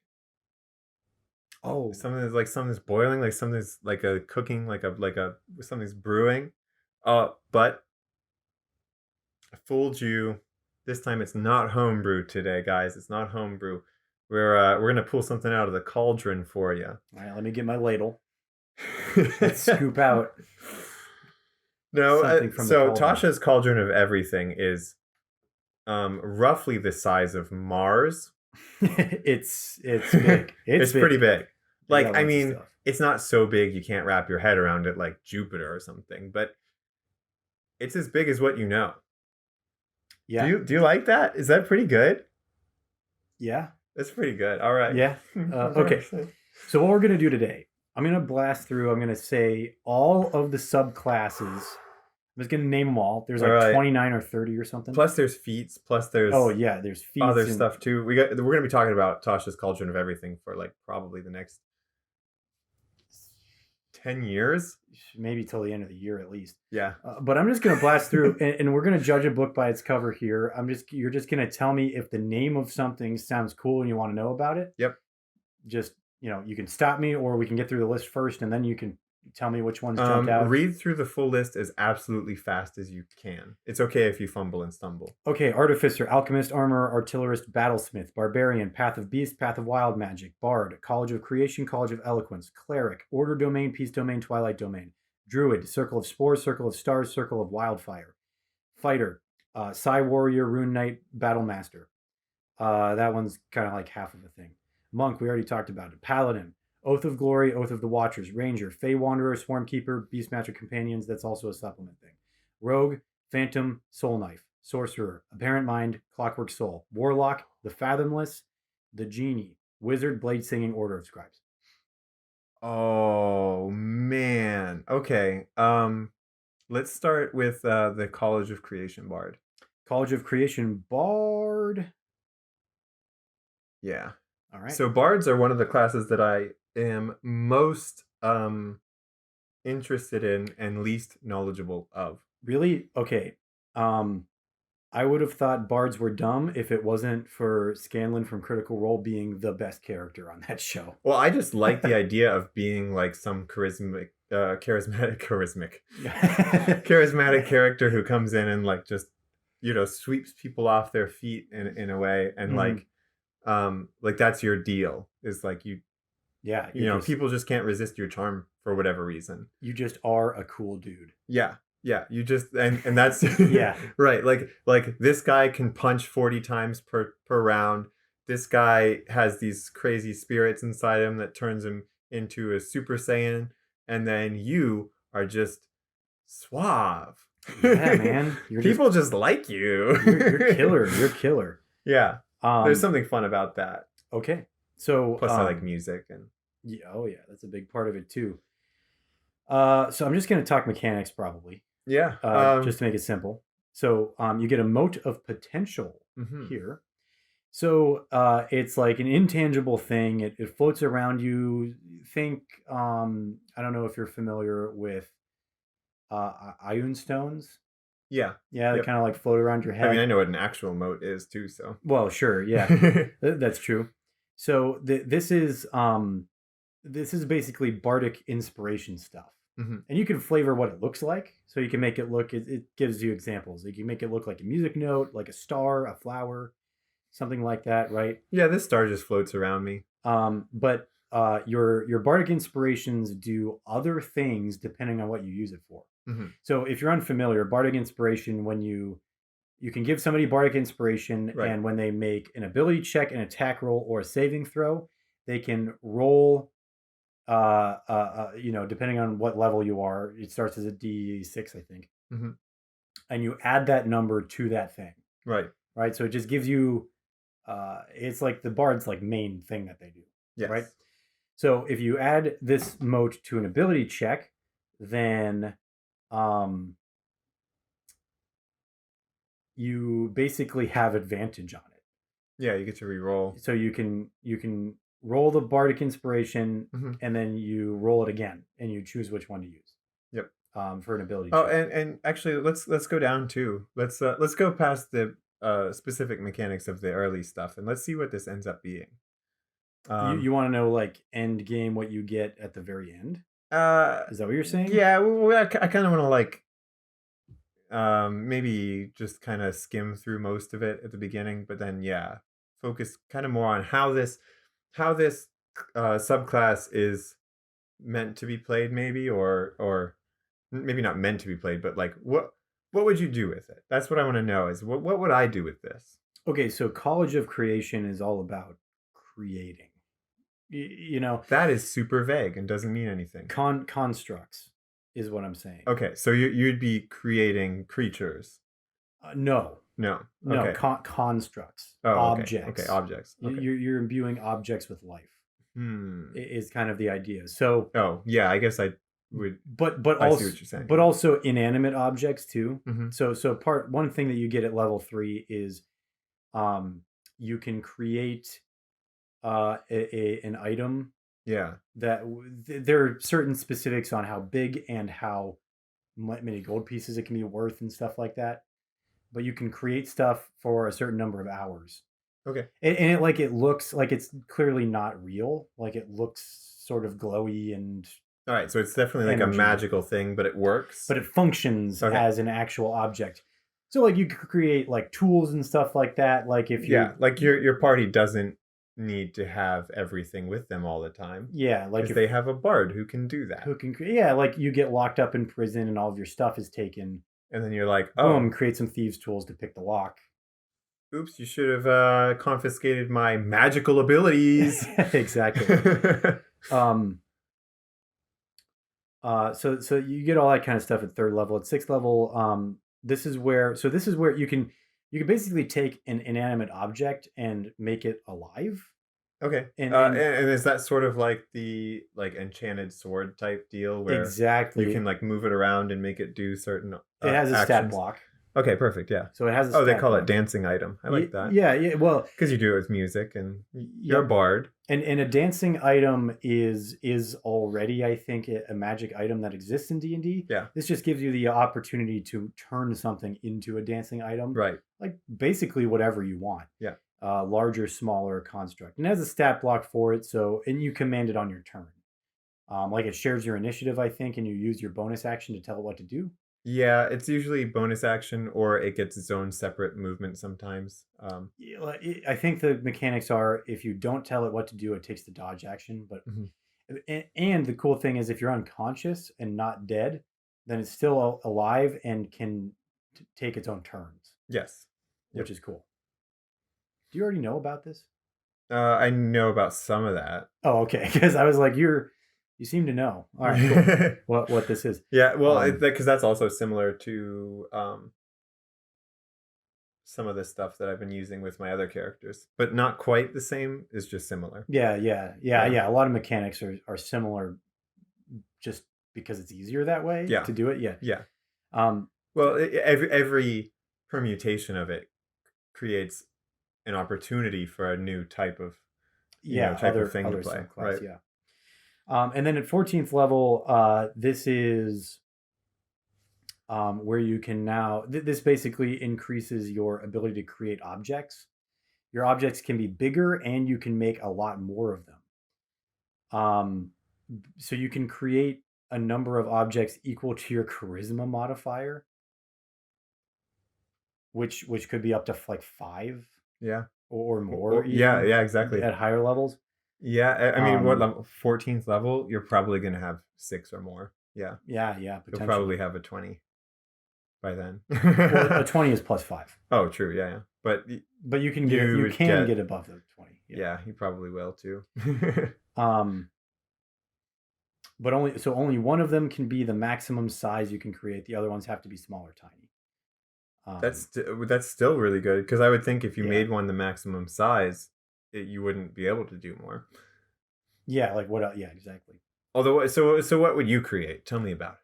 something's boiling, like something's like a cooking, like something's brewing. But I fooled you. This time it's not homebrew today, guys. It's not homebrew. We're gonna pull something out of the cauldron for you. All right, let me get my ladle. Let's scoop out. No, so Tasha's cauldron of everything is roughly the size of Mars. it's big. It's pretty big. Like, I mean, it's not so big you can't wrap your head around it like Jupiter or something, but it's as big as what you know. Yeah. Do you like that? Is that pretty good? Yeah. That's pretty good. All right. Yeah. Okay. So what we're going to do today, I'm going to blast through. I'm going to say all of the subclasses. I'm just going to name them all. There's like 29 or 30 or something. Plus there's feats. Plus there's... Oh, yeah. There's feats. Other stuff too. We're going to be talking about Tasha's Cauldron of Everything for like probably the next 10 years. Maybe till the end of the year at least. Yeah. But I'm just going to blast through and we're going to judge a book by its cover here. You're just going to tell me if the name of something sounds cool and you want to know about it. Yep. Just, you can stop me or we can get through the list first and then you can tell me which ones jumped out. Read through the full list as absolutely fast as you can. It's okay if you fumble and stumble. Okay, Artificer, Alchemist, Armorer, Artillerist, Battlesmith, Barbarian, Path of Beast, Path of Wild Magic, Bard, College of Creation, College of Eloquence, Cleric, Order Domain, Peace Domain, Twilight Domain, Druid, Circle of Spores, Circle of Stars, Circle of Wildfire. Fighter, Psi Warrior, Rune Knight, Battlemaster. That one's kind of like half of a thing. Monk, we already talked about it. Paladin, Oath of Glory, Oath of the Watchers. Ranger, Fey Wanderer, Swarmkeeper, Beastmaster Companions. That's also a supplement thing. Rogue, Phantom, Soul Knife. Sorcerer, Apparent Mind, Clockwork Soul. Warlock, the Fathomless, the Genie. Wizard, Blade Singing, Order of Scribes. Oh man. Okay. Let's start with the College of Creation Bard. College of Creation Bard. Yeah. All right. So bards are one of the classes that I am most interested in and least knowledgeable of. Really? Okay. I would have thought bards were dumb if it wasn't for Scanlan from Critical Role being the best character on that show. Well, I just like the idea of being like some charismatic character who comes in and like just, you know, sweeps people off their feet in a way, and like that's your deal, is like you know, people just can't resist your charm for whatever reason. You just are a cool dude. Yeah, you just and that's yeah. Right. Like this guy can punch 40 times per round. This guy has these crazy spirits inside him that turns him into a Super Saiyan, and then you are just suave. Yeah, man. People just like you. You're killer. You're killer. Yeah. There's something fun about that. Okay. So plus I like music and yeah, oh yeah, that's a big part of it too. So I'm just gonna talk mechanics probably. Yeah. Just to make it simple. So you get a mote of potential here. So it's like an intangible thing. It floats around you. Think I don't know if you're familiar with Ioun stones. Yeah. Yeah, they kind of like float around your head. I mean, I know what an actual mote is too, so. Well, sure, yeah. That's true. So this is basically bardic inspiration stuff. And you can flavor what it looks like. So you can make it look, it gives you examples. You can make it look like a music note, like a star, a flower, something like that, right? Yeah, this star just floats around me. But your bardic inspirations do other things depending on what you use it for. So if you're unfamiliar, bardic inspiration, when you can give somebody bardic inspiration, right, and when they make an ability check, an attack roll, or a saving throw, they can roll you know, depending on what level you are, it starts as a D6, I think. And you add that number to that thing. Right. So it just gives you it's like the bard's like main thing that they do. Yes. Right. So if you add this mote to an ability check, then you basically have advantage on it. Yeah, you get to re-roll. So you can roll the bardic inspiration, and then you roll it again, and you choose which one to use. Yep. For an ability. Oh, and actually, let's go down too. Let's go past the specific mechanics of the early stuff, and let's see what this ends up being. You want to know like end game, what you get at the very end? Is that what you're saying? Yeah, well, I kind of want to like maybe just kind of skim through most of it at the beginning, but then yeah, focus kind of more on how this subclass is meant to be played, maybe, or maybe not meant to be played, but like what would you do with it? That's what I want to know, is what would I do with this? Okay, so College of Creation is all about creating. You know, that is super vague and doesn't mean anything. Constructs is what I'm saying. Okay, so you'd be creating creatures. No. Okay. Constructs. Oh, objects. Okay, objects. Okay. You're imbuing objects with life. Is kind of the idea. So. Oh yeah, I guess I would. But I also, see what you're saying. But also inanimate objects too. So one thing that you get at level 3 is, you can create an item. Yeah. That there are certain specifics on how big and how many gold pieces it can be worth and stuff like that. But you can create stuff for a certain number of hours. Okay. And it looks like it's clearly not real. Like it looks sort of glowy and. All right, so it's definitely like a magical thing, but it works. But it functions as an actual object. So like you could create like tools and stuff like that. Like if you like your party doesn't need to have everything with them all the time. Yeah, like because they have a bard who can do that. Like you get locked up in prison and all of your stuff is taken. And then you're like, oh, boom, create some thieves' tools to pick the lock. Oops, you should have confiscated my magical abilities. Exactly. So you get all that kind of stuff at 3rd level. At 6th level, this is where you can basically take an inanimate object and make it alive. Okay. And is that sort of like the enchanted sword type deal where exactly you can move it around and make it do certain it has a actions? stat block. Okay, perfect. Yeah. So it has a stat they call block. it dancing item. I like that. Yeah. Well, because you do it with music and you're a bard. And a dancing item is already, I think, a magic item that exists in D&D. Yeah. This just gives you the opportunity to turn something into a dancing item. Right. Like basically whatever you want. Yeah. Larger, smaller construct. And it has a stat block for it, and you command it on your turn. Like it shares your initiative, I think, and you use your bonus action to tell it what to do. Yeah, it's usually bonus action, or it gets its own separate movement sometimes. I think the mechanics are if you don't tell it what to do, it takes the dodge action. But and the cool thing is if you're unconscious and not dead, then it's still alive and can take its own turns. Yes, which is cool. Do you already know about this? I know about some of that. Oh, okay. Because I was like, you seem to know. All right, cool. what this is. Yeah, well, because that's also similar to some of the stuff that I've been using with my other characters, but not quite the same. It's just similar. Yeah. A lot of mechanics are similar, just because it's easier that way to do it. Yeah. Well, every permutation of it creates an opportunity for a new type of type of thing to play. Right. Yeah. And then at 14th level, this is where you can now, this basically increases your ability to create objects. Your objects can be bigger and you can make a lot more of them. So you can create a number of objects equal to your charisma modifier, which could be up to like 5. Yeah. Or more. Yeah, exactly. At higher levels. Yeah, I mean, what level? 14th level, you're probably going to have 6 or more. Yeah. Yeah. You'll probably have a 20 by then. Well, a 20 is plus 5. Oh, true. Yeah. But you can get above the 20. Yeah, you probably will too. But only one of them can be the maximum size you can create. The other ones have to be small or tiny. That's still really good, because I would think if you made one the maximum size, you wouldn't be able to do more. Yeah, like what? Yeah, exactly. Although, so what would you create? Tell me about it.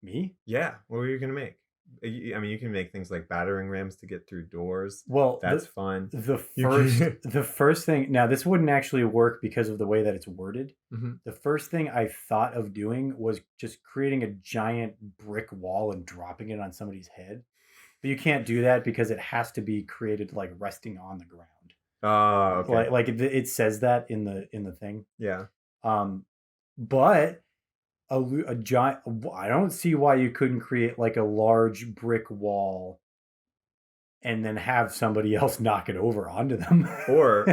Me? Yeah, what were you gonna make? I mean, you can make things like battering rams to get through doors. Well, that's fun. The first thing. Now, this wouldn't actually work because of the way that it's worded. Mm-hmm. The first thing I thought of doing was just creating a giant brick wall and dropping it on somebody's head. But you can't do that because it has to be created like resting on the ground. Oh, okay. Like it says that in the thing. Yeah. But a giant. I don't see why you couldn't create like a large brick wall, and then have somebody else knock it over onto them. Or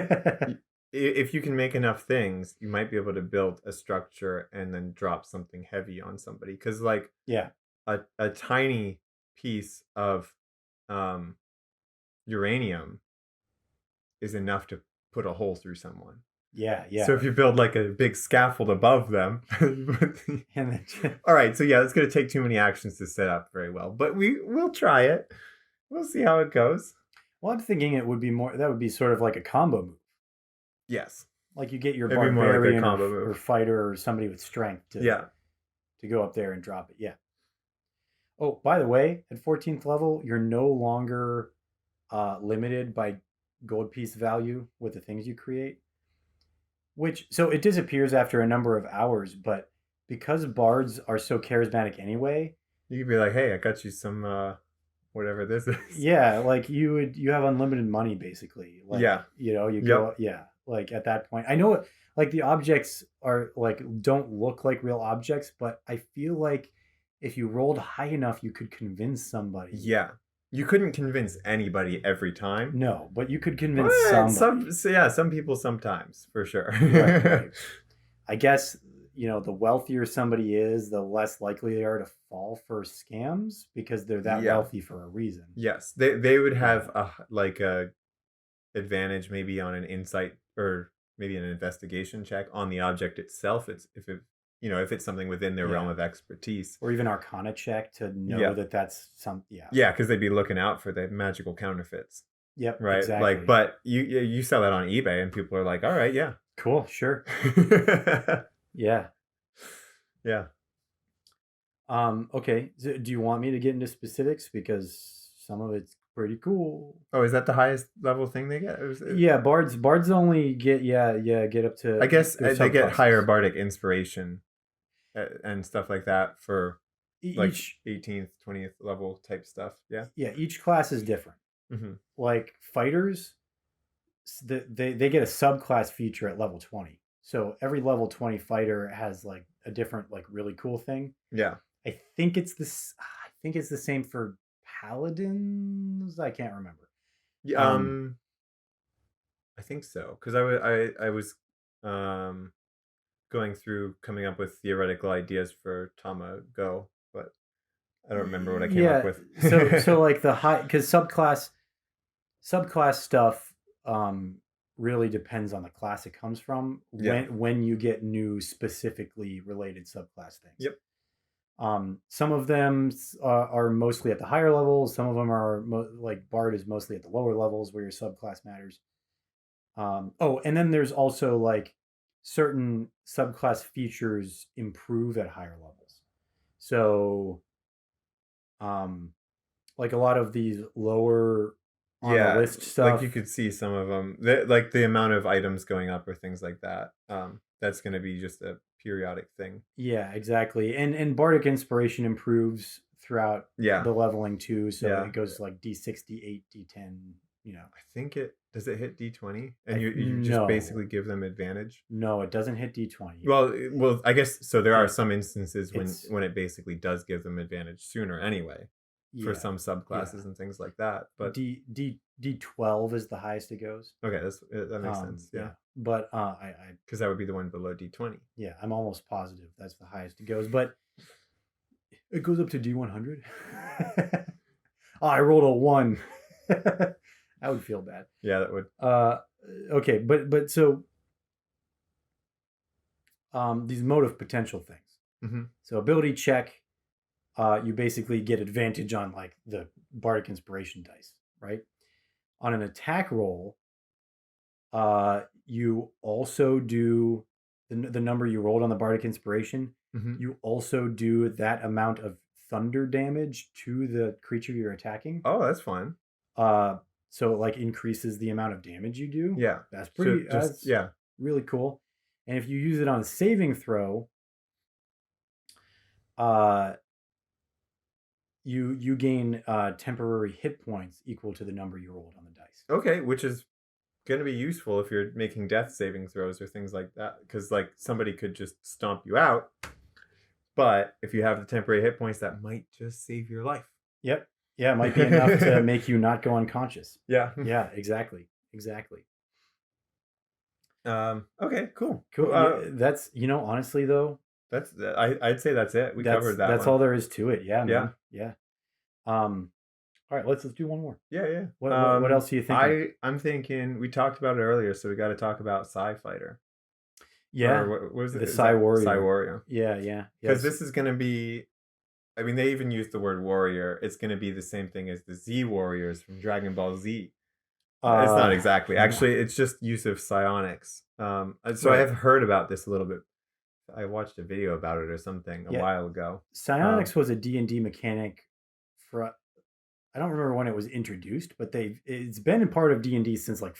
if you can make enough things, you might be able to build a structure and then drop something heavy on somebody. Because a tiny piece of uranium is enough to put a hole through someone. Yeah. So if you build like a big scaffold above them, all right. So it's going to take too many actions to set up very well, but we'll try it. We'll see how it goes. Well, I'm thinking it would be that would be sort of like a combo move. Yes. Like you get your barbarian or fighter or somebody with strength to go up there and drop it. Yeah. Oh, by the way, at 14th level, you're no longer limited by gold piece value with the things you create. So it disappears after a number of hours, but because bards are so charismatic anyway, you could be like, "Hey, I got you some whatever this is." Yeah, like you have unlimited money basically. Like, go like at that point. I know like the objects are like don't look like real objects, but I feel like if you rolled high enough, you could convince somebody. Yeah. You couldn't convince anybody every time. No, but you could convince somebody. Some people sometimes, for sure. Right. I guess, the wealthier somebody is, the less likely they are to fall for scams because they're that wealthy for a reason. Yes, they would have a advantage maybe on an insight or maybe an investigation check on the object itself. If it's something within their realm of expertise, or even Arcana check to know that that's some. Yeah, because they'd be looking out for the magical counterfeits. Yep, right. Exactly. But you sell that on eBay, and people are like, "All right, yeah, cool, sure." Yeah. Okay. So do you want me to get into specifics because some of it's pretty cool? Oh, is that the highest level thing they get? Yeah, bards only get get up to. I guess they get higher bardic inspiration and stuff like that for each 18th, 20th level type stuff. Yeah. Yeah, each class is different. Mm-hmm. Like fighters, they get a subclass feature at level 20. So every level 20 fighter has like a different like really cool thing. Yeah. I think it's the same for paladins. I can't remember. Yeah. I think so, because I was going through coming up with theoretical ideas for Tama Go, but I don't remember what I came up with. so like the high, because subclass stuff really depends on the class it comes from when you get new specifically related subclass things. Yep. Some of them are mostly at the higher levels. Some of them are like Bard is mostly at the lower levels where your subclass matters. And then there's also like certain subclass features improve at higher levels. So, like a lot of these lower on the list stuff, like you could see some of them, like the amount of items going up or things like that. That's going to be just a periodic thing. Yeah, exactly. And bardic inspiration improves throughout the leveling too. So it goes like D6, D8, D10. I think does it hit D20? And you just basically give them advantage? No, it doesn't hit D20. Well, I guess so. There are some instances when it basically does give them advantage sooner anyway, for some subclasses and things like that. But D12 is the highest it goes. Okay, that makes sense. Yeah. But because that would be the one below D20. Yeah, I'm almost positive that's the highest it goes, but it goes up to D100. I rolled a 1. I would feel bad. Yeah, that would. Okay, but so these motive potential things. Mm-hmm. So ability check, you basically get advantage on like the bardic inspiration dice, right? On an attack roll, you also do the number you rolled on the bardic inspiration. Mm-hmm. You also do that amount of thunder damage to the creature you're attacking. Oh, that's fun. So it like increases the amount of damage you do. Yeah. That's pretty really cool. And if you use it on a saving throw, you gain temporary hit points equal to the number you rolled on the dice. Okay, which is going to be useful if you're making death saving throws or things like that, because like somebody could just stomp you out, but if you have the temporary hit points, that might just save your life. Yep. Yeah, it might be enough to make you not go unconscious. Yeah. Yeah, exactly. Okay, cool. That's honestly though, that's I'd say that's it. We covered that. That's all there is to it. Yeah, man. Yeah. All right, let's do one more. Yeah. What else do you think? I'm thinking we talked about it earlier, so we got to talk about Psi Fighter. Yeah. What was it? The Psi Warrior. Psi Warrior. Yeah. Because this is going to be, I mean, they even used the word warrior. It's going to be the same thing as the Z Warriors from Dragon Ball Z. It's not exactly. Actually, it's just use of psionics. So I have heard about this a little bit. I watched a video about it or something a while ago. Psionics was a D&D mechanic for, I don't remember when it was introduced, but it's been a part of D&D since like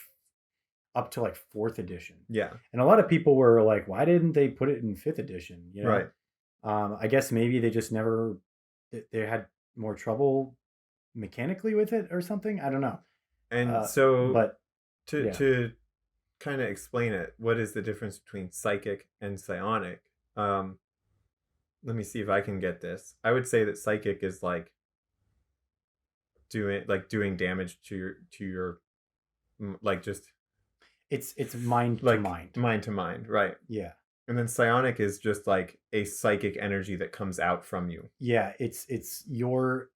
up to like 4th edition. Yeah. And a lot of people were like, why didn't they put it in 5th edition? Right. I guess maybe they just never, they had more trouble mechanically with it or something. I don't know. And to kind of explain it, what is the difference between psychic and psionic? Let me see if I can get this. I would say that psychic is like doing damage to your like just It's mind to like mind. mind to mind, right? Yeah. And then psionic is just like a psychic energy that comes out from you. Yeah, it's your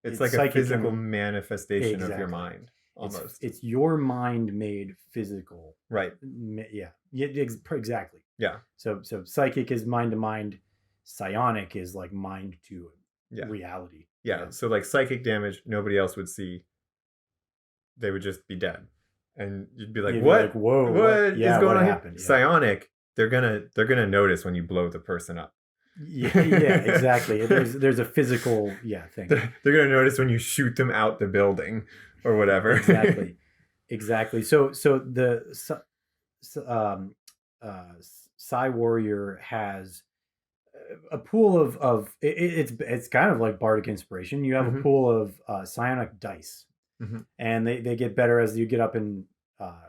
It's like a physical manifestation of your mind, almost. It's your mind made physical. Right. Yeah. Exactly. Yeah. So psychic is mind to mind. Psionic is like mind to Yeah. reality. Yeah. So like psychic damage, nobody else would see. They would just be dead, and you'd be like, "What? Whoa! What is going on here?" Yeah. Psionic, they're gonna notice when you blow the person up. Yeah, exactly. There's a physical thing. They're gonna notice when you shoot them out the building or whatever. Exactly. So the Psi Warrior has a pool of it's kind of like bardic inspiration. You have a pool of psionic dice, and they get better as you get up in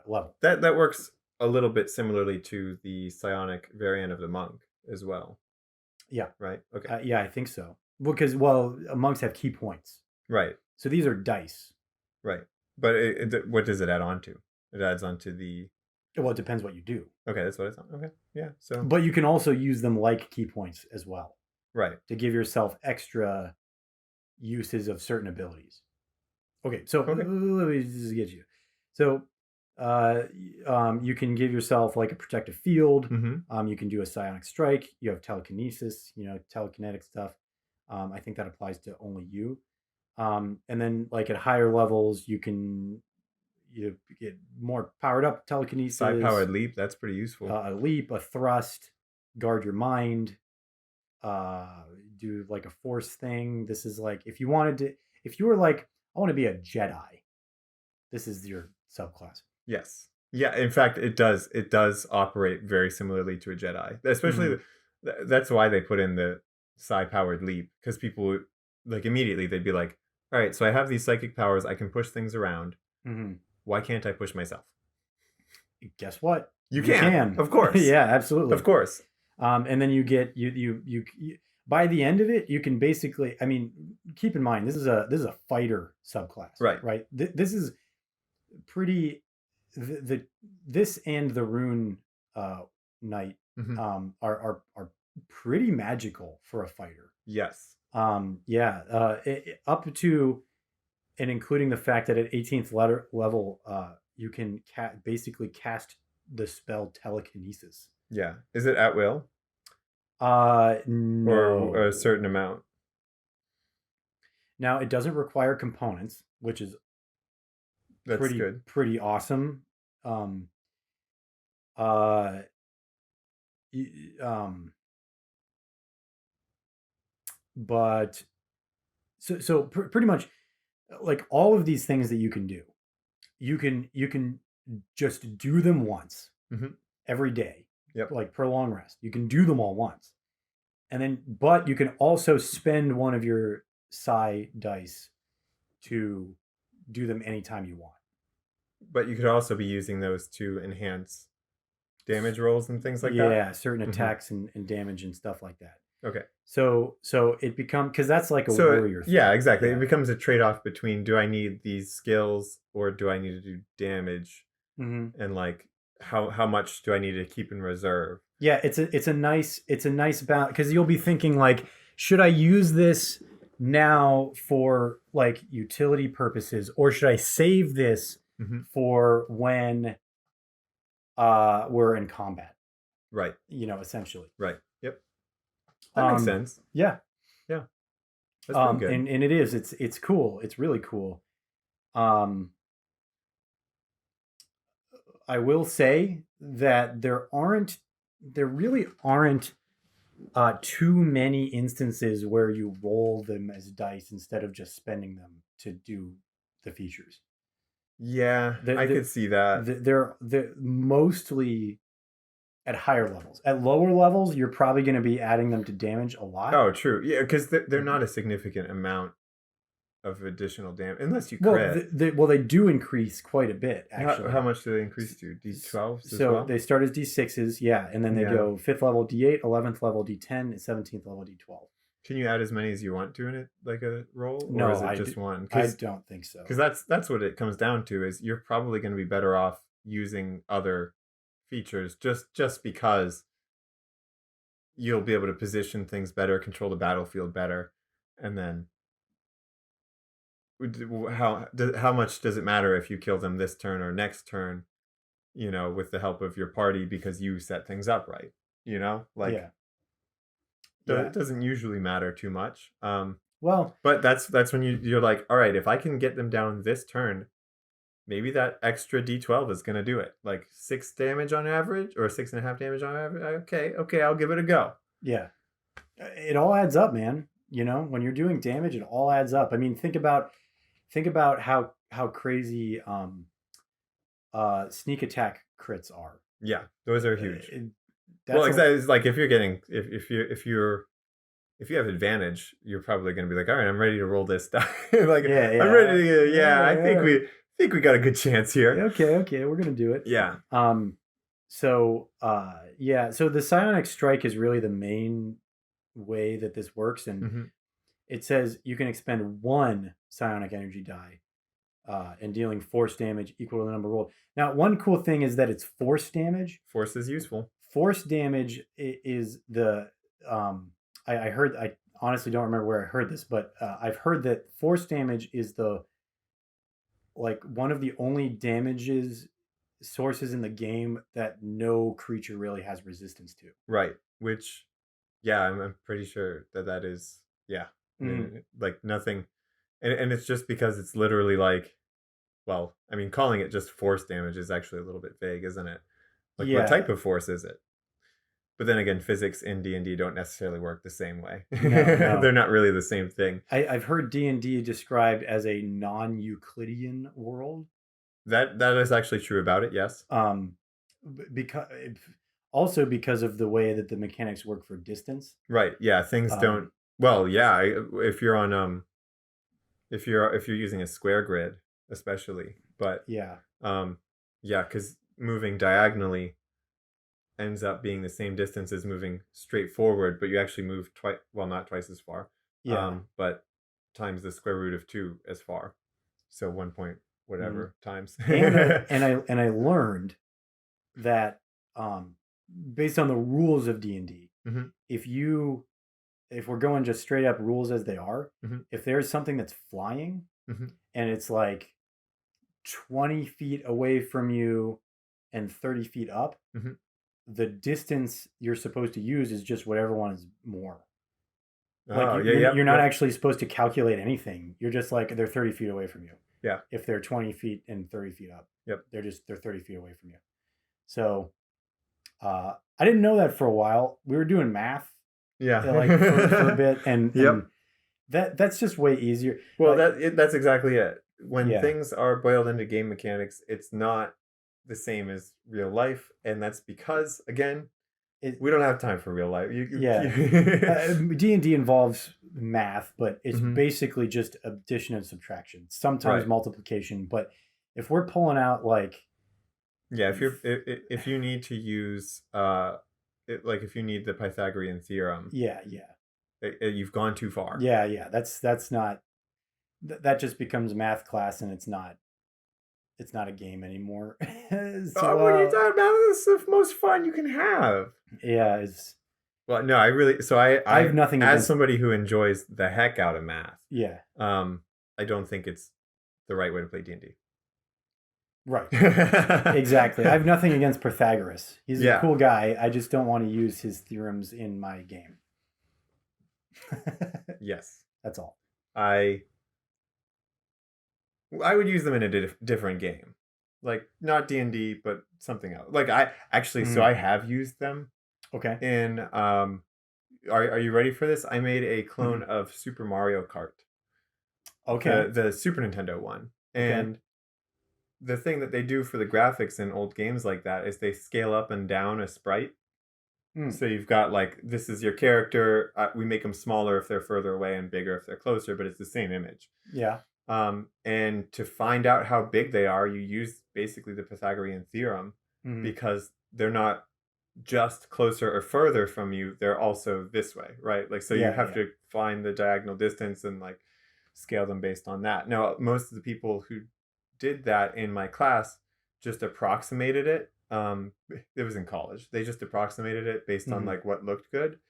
level. That works a little bit similarly to the psionic variant of the monk as well. Yeah. Right. Okay. Yeah, I think so. Because monks have key points. Right. So these are dice. Right. But what does it add on to? It adds on to the. Well, it depends what you do. Okay, that's what I thought. Okay. Yeah. So. But you can also use them like key points as well. Right. To give yourself extra uses of certain abilities. Okay. So let me just get you. So. You can give yourself like a protective field. You can do a psionic strike. You have telekinesis, telekinetic stuff. I think that applies to only you. And then like at higher levels, you get more powered up telekinesis. Psi-powered leap, that's pretty useful. A leap, a thrust, guard your mind, do like a force thing. This is like if you were like, I want to be a Jedi, this is your subclass. Yes. Yeah, in fact, it does operate very similarly to a Jedi. Especially that's why they put in the psi-powered leap, because people like immediately they'd be like, all right, so I have these psychic powers, I can push things around. Why can't I push myself? Guess what? You can. Of course. Yeah, absolutely. Of course. And then you get you by the end of it, you can basically, I mean, keep in mind this is a fighter subclass. Right. This is pretty this and the rune knight are pretty magical for a fighter. Yes. Up to and including the fact that at 18th level you can basically cast the spell telekinesis. Yeah. Is it at will? No. Or a certain amount. Now it doesn't require components, which is pretty awesome. But so pretty much like all of these things that you can do, you can just do them once every day. Yep. Like per long rest, you can do them all once, and then but you can also spend one of your psi dice to do them anytime you want. But you could also be using those to enhance damage rolls and things like that. Yeah, certain attacks and damage and stuff like that. Okay. So it becomes, because that's like a warrior thing. Yeah, exactly. Yeah. It becomes a trade-off between, do I need these skills or do I need to do damage? And like how much do I need to keep in reserve? Yeah, it's a nice balance, because you'll be thinking like, should I use this now for like utility purposes, or should I save this for when we're in combat? Right. Essentially. Right. Yep. That makes sense. Yeah. Yeah. That's pretty good. And it is. It's cool. It's really cool. I will say that there really aren't too many instances where you roll them as dice instead of just spending them to do the features. Yeah, I could see that. They're mostly at higher levels. At lower levels, you're probably going to be adding them to damage a lot. Oh, true. Yeah, because they're not a significant amount of additional damage, unless you crit. They do increase quite a bit, actually. How much do they increase to? D12s as so well? They start as D6s, yeah, and then they go 5th level D8, 11th level D10, and 17th level D12. Can you add as many as you want to in it, like a roll, or No, is it just one? I don't think so. Because that's what it comes down to. Is you're probably going to be better off using other features just because you'll be able to position things better, control the battlefield better, and then how much does it matter if you kill them this turn or next turn? You know, with the help of your party because you set things up right. You know, like it doesn't usually matter too much. Well, but that's when you're like, all right, if I can get them down this turn, maybe that extra D12 is going to do it. Like 6 damage on average or 6.5 damage on average. Okay, I'll give it a go. Yeah. It all adds up, man. You know, when you're doing damage, it all adds up. I mean, think about how crazy sneak attack crits are. Yeah, those are huge. Well, exactly. It's like if you're getting if you have advantage, you're probably going to be like, all right, I'm ready to roll this die. Like, I'm ready to. I think we got a good chance here. Okay, we're gonna do it. Yeah. So the psionic strike is really the main way that this works, and it says you can expend 1 psionic energy die, and dealing force damage equal to the number rolled. Now, one cool thing is that it's force damage. Force is useful. Force damage is the I heard, I honestly don't remember where I heard this, but I've heard that force damage is one of the only damages sources in the game that no creature really has resistance to. Right. Which, yeah, I'm pretty sure that is, yeah. I mean, like nothing. And it's just because it's literally like, well, I mean, calling it just force damage is actually a little bit vague, isn't it? Like, what type of force is it? But then again, physics in D&D don't necessarily work the same way. No. They're not really the same thing. I've heard D&D described as a non-Euclidean world. That is actually true about it, yes. Because of the way that the mechanics work for distance. Right. Yeah. Things don't. Well, yeah. If you're on if you're using a square grid, especially, but yeah. Because moving diagonally ends up being the same distance as moving straight forward, but you actually move twice. Well, not twice as far. Yeah. But times the square root of 2 as far. So 1 point whatever times. and I learned that based on the rules of D&D, if we're going just straight up rules as they are, if there's something that's flying and it's like 20 feet away from you and 30 feet up, the distance you're supposed to use is just whatever one is more. Like you're not actually supposed to calculate anything. You're just like, they're 30 feet away from you. Yeah. If they're 20 feet and 30 feet up. Yep. They're 30 feet away from you. So I didn't know that for a while. We were doing math. Yeah. Like for a bit. And that's just way easier. Well, that's exactly it. When things are boiled into game mechanics, it's not the same as real life. And that's because, again, we don't have time for real life. D&D involves math, but it's basically just addition and subtraction. Sometimes multiplication, but if we're pulling out like, if you need to use if you need the Pythagorean theorem, you've gone too far. That's not. That just becomes math class, and it's not a game anymore. So, what are you talking about? This is the most fun you can have. Yeah, well, no, I have nothing as somebody who enjoys the heck out of math. Yeah. I don't think it's the right way to play D&D. Right. Exactly. I have nothing against Pythagoras. He's a cool guy. I just don't want to use his theorems in my game. Yes. That's all. I would use them in a different game. Like, not D&D, but something else. Like, I actually, so I have used them. Okay. In, are you ready for this? I made a clone of Super Mario Kart. Okay. The Super Nintendo one. And the thing that they do for the graphics in old games like that is they scale up and down a sprite. So you've got like, this is your character. We make them smaller if they're further away and bigger if they're closer, but it's the same image. Yeah. And to find out how big they are, you use basically the Pythagorean theorem because they're not just closer or further from you, they're also this way, right? Like, so you have to find the diagonal distance and like scale them based on that. Now, most of the people who did that in my class just approximated it. It was in college. They just approximated it based on like what looked good.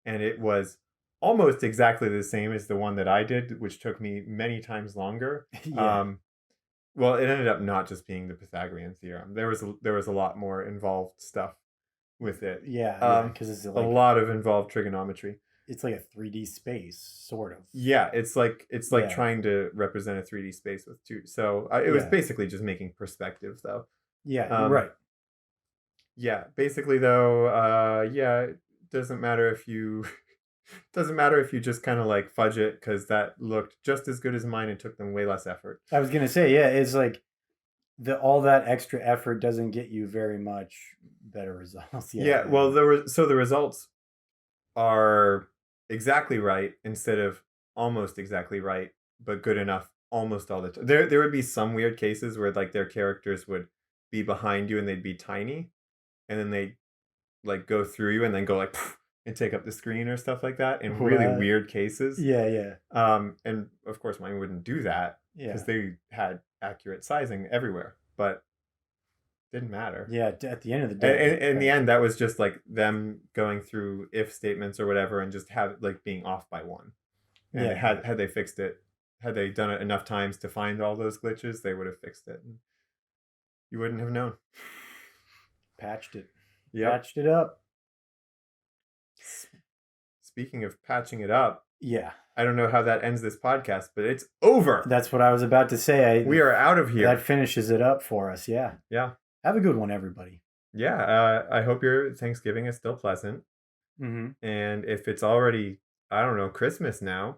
And it was almost exactly the same as the one that I did, which took me many times longer. Well, it ended up not just being the Pythagorean theorem. There was a lot more involved stuff with it. Because it's like a lot of involved trigonometry. It's like a 3D space, sort of. Yeah, it's like trying to represent a 3D space with two. So it was basically just making perspective, though. Yeah, right. Yeah, basically though, it doesn't matter if you just kind of like fudge it, because that looked just as good as mine and took them way less effort. I was gonna say, it's like all that extra effort doesn't get you very much better results. Well, the results are exactly right instead of almost exactly right, but good enough almost all the time. There would be some weird cases where like their characters would be behind you and they'd be tiny, and then they like go through you and then go like and take up the screen or stuff like that in really weird cases. And of course mine wouldn't do that because they had accurate sizing everywhere, but didn't matter. At the end of the day, in the end, that was just like them going through if statements or whatever and just have like being off by one. And had they fixed it, had they done it enough times to find all those glitches, they would have fixed it. You wouldn't have known. Patched it. Patched it up. Speaking of patching it up, I don't know how that ends this podcast, but it's over. That's what I was about to say. We are out of here. That finishes it up for us. Yeah. Have a good one, everybody. I hope your Thanksgiving is still pleasant. And if it's already, I don't know, Christmas now,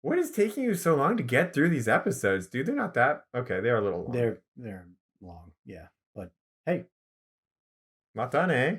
what is taking you so long to get through these episodes, dude? They're not that okay. They're a little long. They're long, but hey, not done, eh?